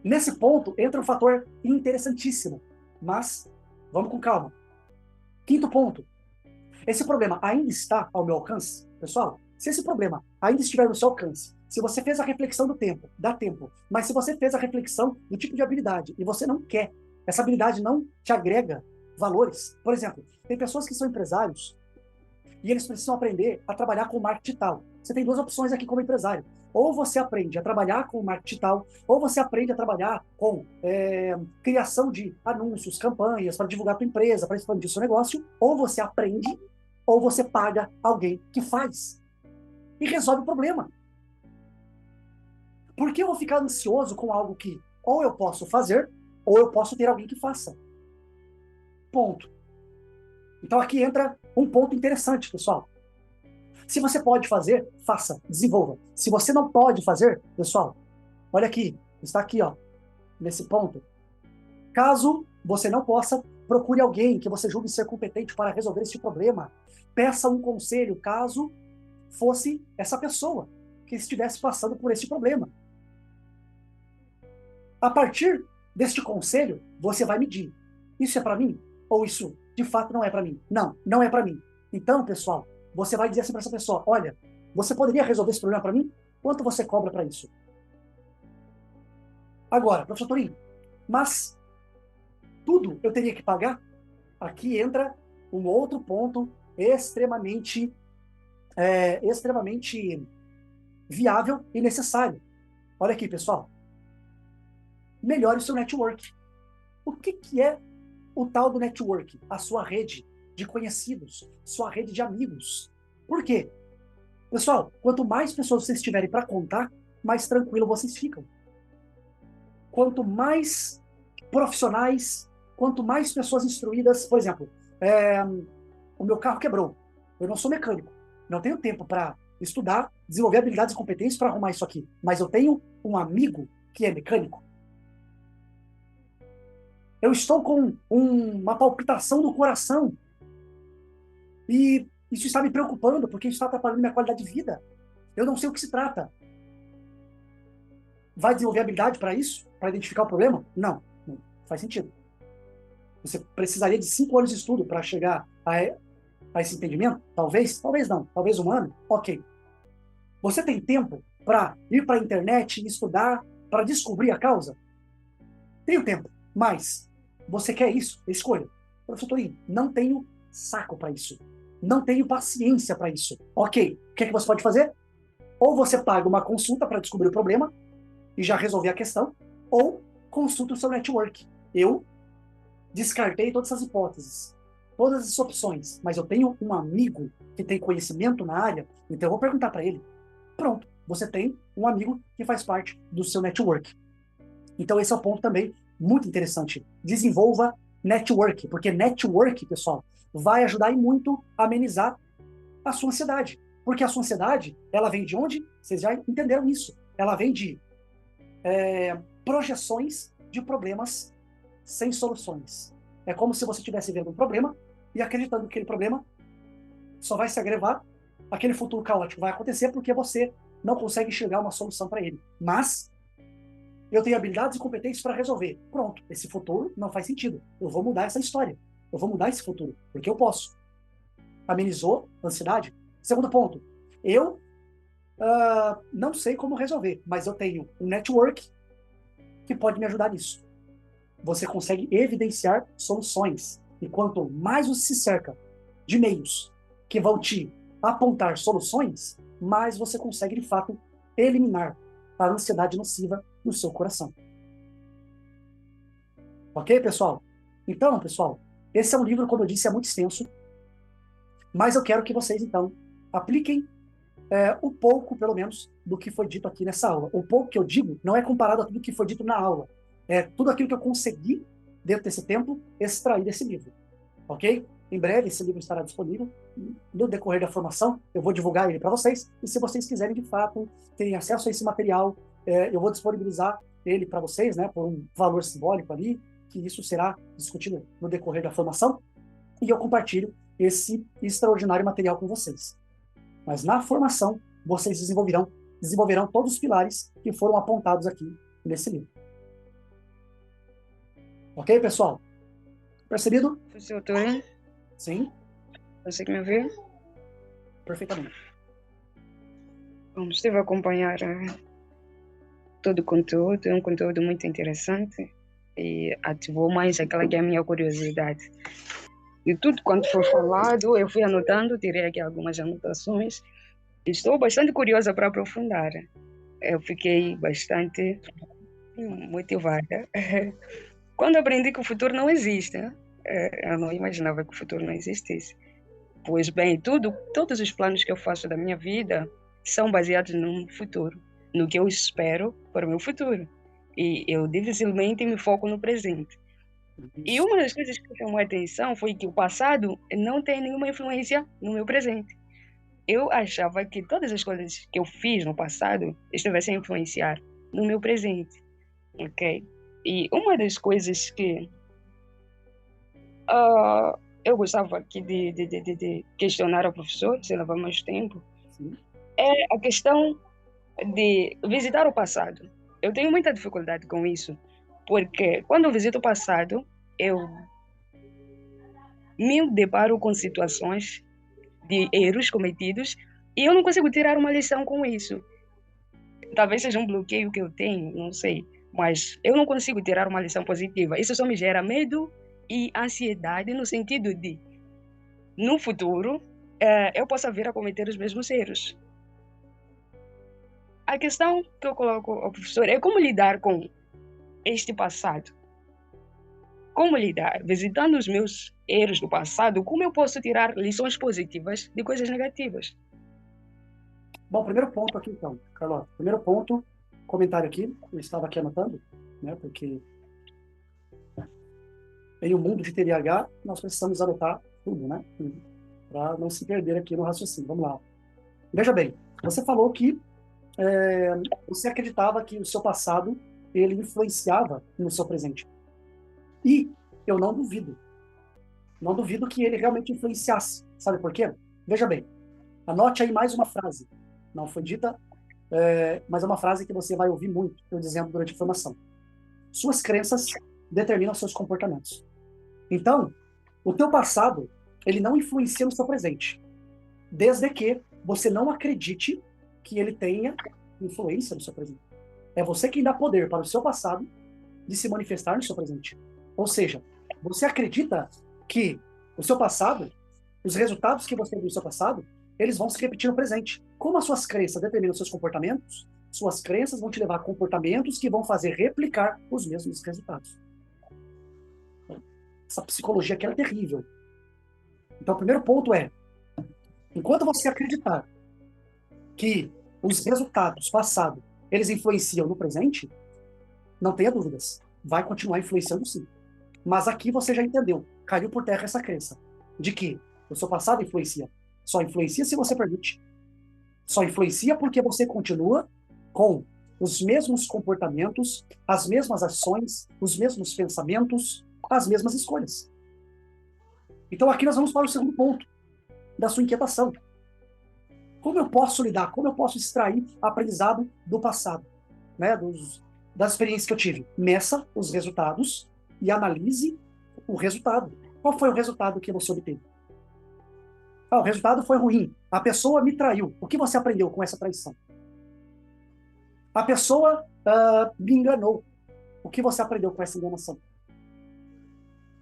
[SPEAKER 1] Nesse ponto, entra um fator interessantíssimo. Mas, vamos com calma. Quinto ponto. Esse problema ainda está ao meu alcance? Pessoal, se esse problema ainda estiver no seu alcance, se você fez a reflexão do tempo, dá tempo, mas se você fez a reflexão do tipo de habilidade e você não quer, essa habilidade não te agrega valores. Por exemplo, tem pessoas que são empresários e eles precisam aprender a trabalhar com marketing digital. Você tem duas opções aqui como empresário. Ou você aprende a trabalhar com marketing digital, ou você aprende a trabalhar com criação de anúncios, campanhas para divulgar a tua empresa, para expandir o seu negócio, ou você aprende, ou você paga alguém que faz e resolve o problema. Por que eu vou ficar ansioso com algo que ou eu posso fazer, ou eu posso ter alguém que faça? Ponto. Então aqui entra um ponto interessante, pessoal. Se você pode fazer, faça, desenvolva. Se você não pode fazer, pessoal, olha aqui, está aqui, ó, nesse ponto. Caso você não possa, procure alguém que você julgue ser competente para resolver este problema. Peça um conselho, caso fosse essa pessoa que estivesse passando por esse problema. A partir deste conselho, você vai medir. Isso é para mim? Ou isso, de fato, não é para mim? Não, não é para mim. Então, pessoal, você vai dizer assim para essa pessoa, olha, você poderia resolver esse problema para mim? Quanto você cobra para isso? Agora, professor Torinho, mas tudo eu teria que pagar? Aqui entra um outro ponto extremamente viável e necessário. Olha aqui, pessoal. Melhore o seu network. O que é o tal do network? A sua rede de conhecidos, sua rede de amigos. Por quê? Pessoal, quanto mais pessoas vocês tiverem para contar, mais tranquilo vocês ficam. Quanto mais profissionais, quanto mais pessoas instruídas, por exemplo, o meu carro quebrou. Eu não sou mecânico. Não tenho tempo para estudar, desenvolver habilidades e competências para arrumar isso aqui. Mas eu tenho um amigo que é mecânico. Eu estou com uma palpitação do coração. E isso está me preocupando, porque isso está atrapalhando minha qualidade de vida. Eu não sei o que se trata. Vai desenvolver habilidade para isso? Para identificar o problema? Não, não faz sentido. Você precisaria de 5 anos de estudo para chegar a esse entendimento? Talvez, talvez não. Talvez 1 ano? Ok. Você tem tempo para ir para a internet e estudar, para descobrir a causa? Tenho tempo, mas você quer isso? Escolha. Professor Torinho, não tenho saco para isso. Não tenho paciência para isso. Ok, o que é que você pode fazer? Ou você paga uma consulta para descobrir o problema e já resolver a questão, ou consulta o seu network. Eu descartei todas essas hipóteses, todas essas opções, mas eu tenho um amigo que tem conhecimento na área, então eu vou perguntar para ele. Pronto, você tem um amigo que faz parte do seu network. Então esse é o ponto também muito interessante. Desenvolva network, porque network, pessoal, vai ajudar e muito a amenizar a sua ansiedade. Porque a sua ansiedade, ela vem de onde? Vocês já entenderam isso. Ela vem de projeções de problemas sem soluções. É como se você estivesse vendo um problema e acreditando que aquele problema só vai se agravar, aquele futuro caótico vai acontecer porque você não consegue enxergar uma solução para ele. Mas eu tenho habilidades e competências para resolver. Pronto, esse futuro não faz sentido. Eu vou mudar essa história. Eu vou mudar esse futuro, porque eu posso. Amenizou a ansiedade? Segundo ponto, eu não sei como resolver, mas eu tenho um network que pode me ajudar nisso. Você consegue evidenciar soluções. E quanto mais você se cerca de meios que vão te apontar soluções, mais você consegue, de fato, eliminar a ansiedade nociva no seu coração. Ok, pessoal? Então, pessoal, esse é um livro, como eu disse, é muito extenso, mas eu quero que vocês, então, apliquem um pouco, pelo menos, do que foi dito aqui nessa aula. O pouco que eu digo não é comparado a tudo que foi dito na aula. É tudo aquilo que eu consegui, dentro desse tempo, extrair desse livro. Ok? Em breve, esse livro estará disponível. No decorrer da formação, eu vou divulgar ele para vocês. E se vocês quiserem, de fato, terem acesso a esse material, eu vou disponibilizar ele para vocês, né, por um valor simbólico ali, que isso será discutido no decorrer da formação. E eu compartilho esse extraordinário material com vocês. Mas na formação, vocês desenvolverão todos os pilares que foram apontados aqui nesse livro. Ok, pessoal? Percebido?
[SPEAKER 2] Professor Torinho?
[SPEAKER 1] Sim?
[SPEAKER 2] Consegue me ouvir?
[SPEAKER 1] Perfeitamente.
[SPEAKER 2] Bom, estive a acompanhar todo o conteúdo, é um conteúdo muito interessante e ativou mais aquela que é a minha curiosidade. E tudo quanto foi falado, eu fui anotando, tirei aqui algumas anotações. Estou bastante curiosa para aprofundar. Eu fiquei bastante motivada. Quando aprendi que o futuro não existe, eu não imaginava que o futuro não existisse. Pois bem, todos os planos que eu faço da minha vida são baseados no futuro, no que eu espero para o meu futuro. E eu dificilmente me foco no presente. E uma das coisas que chamou a atenção foi que o passado não tem nenhuma influência no meu presente. Eu achava que todas as coisas que eu fiz no passado estivessem a influenciar no meu presente, ok? E uma das coisas que eu gostava aqui de questionar ao professor, se levar mais tempo,
[SPEAKER 1] Sim.
[SPEAKER 2] é a questão de visitar o passado. Eu tenho muita dificuldade com isso, porque quando eu visito o passado, eu me deparo com situações de erros cometidos e eu não consigo tirar uma lição com isso. Talvez seja um bloqueio que eu tenho, não sei, mas eu não consigo tirar uma lição positiva. Isso só me gera medo e ansiedade no sentido de, no futuro, eu possa vir a cometer os mesmos erros. A questão que eu coloco ao professor é como lidar com este passado. Como lidar? Visitando os meus erros do passado, como eu posso tirar lições positivas de coisas negativas?
[SPEAKER 1] Bom, primeiro ponto aqui, então, Carlota. Primeiro ponto, comentário aqui, eu estava aqui anotando, né, porque em um mundo de TDAH, nós precisamos anotar tudo, né, para não se perder aqui no raciocínio. Vamos lá. Veja bem, você falou que você acreditava que o seu passado ele influenciava no seu presente. E eu não duvido. Não duvido que ele realmente influenciasse. Sabe por quê? Veja bem, anote aí mais uma frase. Não foi dita, mas é uma frase que você vai ouvir muito eu dizendo durante a formação. Suas crenças determinam seus comportamentos. Então, o teu passado, ele não influencia no seu presente, desde que você não acredite que ele tenha influência no seu presente. É você quem dá poder para o seu passado de se manifestar no seu presente. Ou seja, você acredita que o seu passado, os resultados que você viu no seu passado, eles vão se repetir no presente. Como as suas crenças determinam os seus comportamentos, suas crenças vão te levar a comportamentos que vão fazer replicar os mesmos resultados. Essa psicologia aqui é terrível. Então, o primeiro ponto é, enquanto você acreditar que os resultados passados, eles influenciam no presente, não tenha dúvidas, vai continuar influenciando sim. Mas aqui você já entendeu, caiu por terra essa crença de que o seu passado influencia. Só influencia se você permite. Só influencia porque você continua com os mesmos comportamentos, as mesmas ações, os mesmos pensamentos, as mesmas escolhas. Então aqui nós vamos para o segundo ponto da sua inquietação. Como eu posso lidar? Como eu posso extrair aprendizado do passado, né, das experiências que eu tive? Meça os resultados e analise o resultado. Qual foi o resultado que você obteve? O resultado foi ruim. A pessoa me traiu. O que você aprendeu com essa traição? A pessoa me enganou. O que você aprendeu com essa enganação?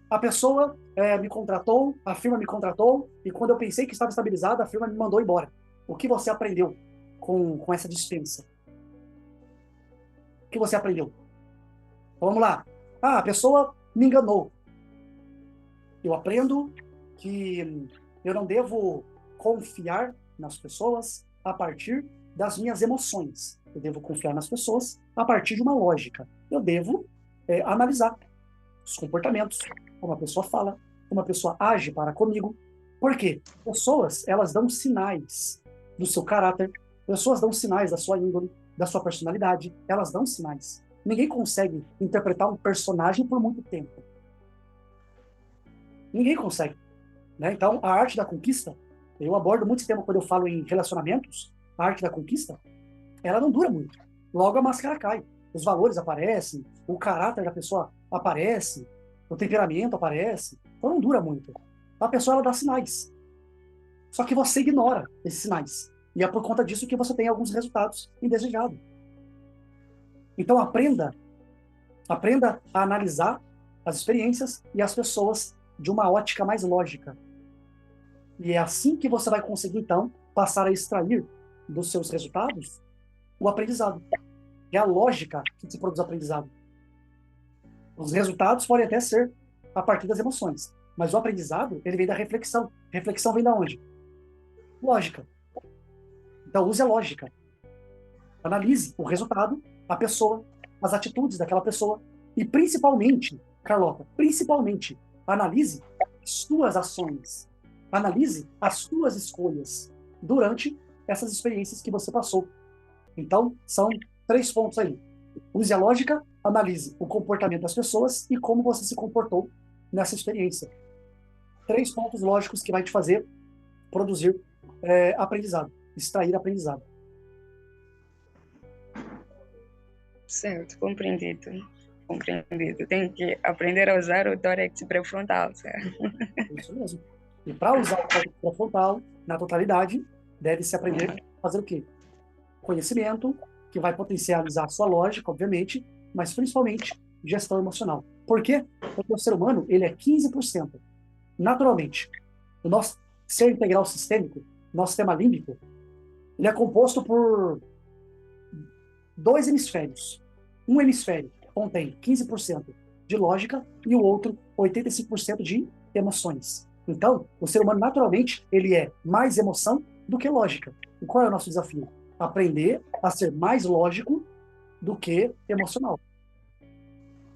[SPEAKER 1] A pessoa me contratou, a firma me contratou, e quando eu pensei que estava estabilizada, a firma me mandou embora. O que você aprendeu com essa dispensa? O que você aprendeu? Então, vamos lá. A pessoa me enganou. Eu aprendo que eu não devo confiar nas pessoas a partir das minhas emoções. Eu devo confiar nas pessoas a partir de uma lógica. Eu devo analisar os comportamentos, como a pessoa fala, como a pessoa age para comigo. Por quê? Pessoas, elas dão sinais do seu caráter, pessoas dão sinais da sua índole, da sua personalidade, elas dão sinais. Ninguém consegue interpretar um personagem por muito tempo. Ninguém consegue. Né? Então, a arte da conquista, eu abordo muito esse tema quando eu falo em relacionamentos, a arte da conquista, ela não dura muito. Logo a máscara cai. Os valores aparecem, o caráter da pessoa aparece, o temperamento aparece, então não dura muito. A pessoa, ela dá sinais. Só que você ignora esses sinais. E é por conta disso que você tem alguns resultados indesejados. Então aprenda a analisar as experiências e as pessoas de uma ótica mais lógica. E é assim que você vai conseguir, então, passar a extrair dos seus resultados o aprendizado. É a lógica que se produz aprendizado. Os resultados podem até ser a partir das emoções, mas o aprendizado, ele vem da reflexão. Reflexão vem da onde? Lógica. Então, use a lógica. Analise o resultado, a pessoa, as atitudes daquela pessoa e, principalmente, Carlota, principalmente, analise as suas ações. Analise as suas escolhas durante essas experiências que você passou. Então, são 3 pontos aí. Use a lógica, analise o comportamento das pessoas e como você se comportou nessa experiência. 3 pontos lógicos que vai te fazer produzir aprendizado, extrair aprendizado.
[SPEAKER 2] Certo, compreendido. Compreendido. Tem que aprender a usar o tórax pré-frontal, certo?
[SPEAKER 1] Isso mesmo. E para usar o córtex pré-frontal na totalidade, deve-se aprender a fazer o quê? Conhecimento, que vai potencializar a sua lógica, obviamente, mas principalmente gestão emocional. Por quê? Porque o ser humano, ele é 15%. Naturalmente, o nosso ser integral sistêmico, nosso sistema límbico, ele é composto por dois hemisférios. Um hemisfério contém 15% de lógica e o outro 85% de emoções. Então, o ser humano, naturalmente, ele é mais emoção do que lógica. E qual é o nosso desafio? Aprender a ser mais lógico do que emocional.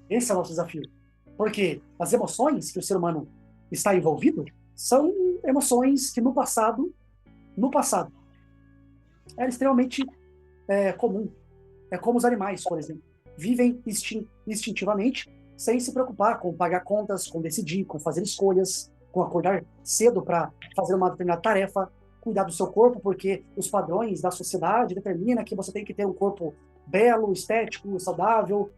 [SPEAKER 1] Esse é o nosso desafio. Porque as emoções que o ser humano está envolvido são emoções que no passado, era extremamente comum. É como os animais, por exemplo. Vivem instintivamente, sem se preocupar com pagar contas, com decidir, com fazer escolhas, com acordar cedo para fazer uma determinada tarefa, cuidar do seu corpo, porque os padrões da sociedade determinam que você tem que ter um corpo belo, estético, saudável,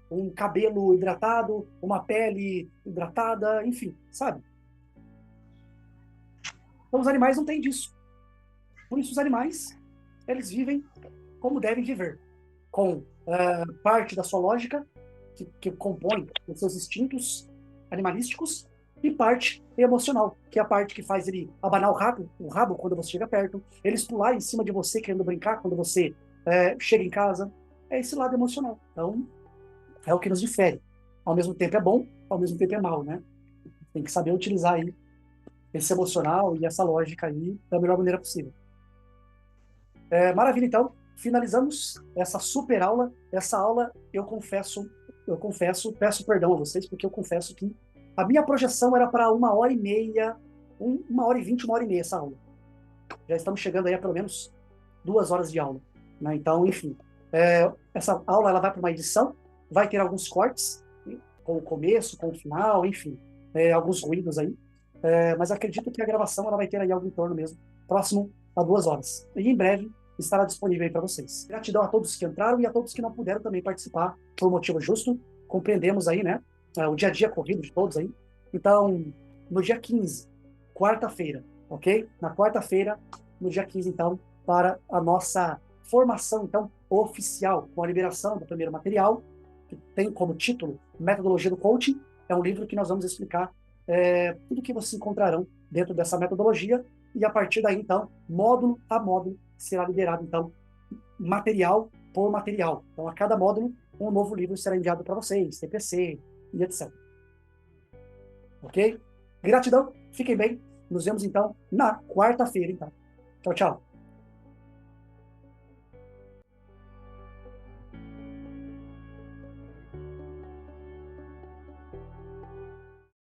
[SPEAKER 1] um cabelo hidratado, uma pele hidratada, enfim, sabe? Então os animais não têm disso. Por isso os animais, eles vivem como devem viver, com parte da sua lógica, que compõe os seus instintos animalísticos, e parte emocional, que é a parte que faz ele abanar o rabo quando você chega perto, eles pular em cima de você querendo brincar quando você chega em casa. É esse lado emocional. Então, é o que nos difere. Ao mesmo tempo é bom, ao mesmo tempo é mal, né? Tem que saber utilizar aí esse emocional e essa lógica aí da melhor maneira possível. Maravilha, então. Finalizamos essa super aula. Essa aula, eu confesso, peço perdão a vocês, porque eu confesso que a minha projeção era para 1h30, 1h20, 1h30 essa aula. Já estamos chegando aí a pelo menos 2 horas de aula, né? Então, enfim, essa aula ela vai para uma edição, vai ter alguns cortes, né? Com o começo, com o final, enfim, alguns ruídos aí. Mas acredito que a gravação ela vai ter aí algo em torno mesmo, próximo a 2 horas. E em breve estará disponível aí para vocês. Gratidão a todos que entraram e a todos que não puderam também participar por motivo justo. Compreendemos aí, né, o dia a dia corrido de todos aí. Então, no dia 15, quarta-feira, ok? Na quarta-feira, no dia 15, então, para a nossa formação, então, oficial, com a liberação do primeiro material, que tem como título Metodologia do Coaching. É um livro que nós vamos explicar tudo que vocês encontrarão dentro dessa metodologia, e a partir daí, então, módulo a módulo, será liderado, então, material por material. Então, a cada módulo, um novo livro será enviado para vocês, TPC e etc. Ok? Gratidão, fiquem bem. Nos vemos, então, na quarta-feira, então. Tchau, tchau.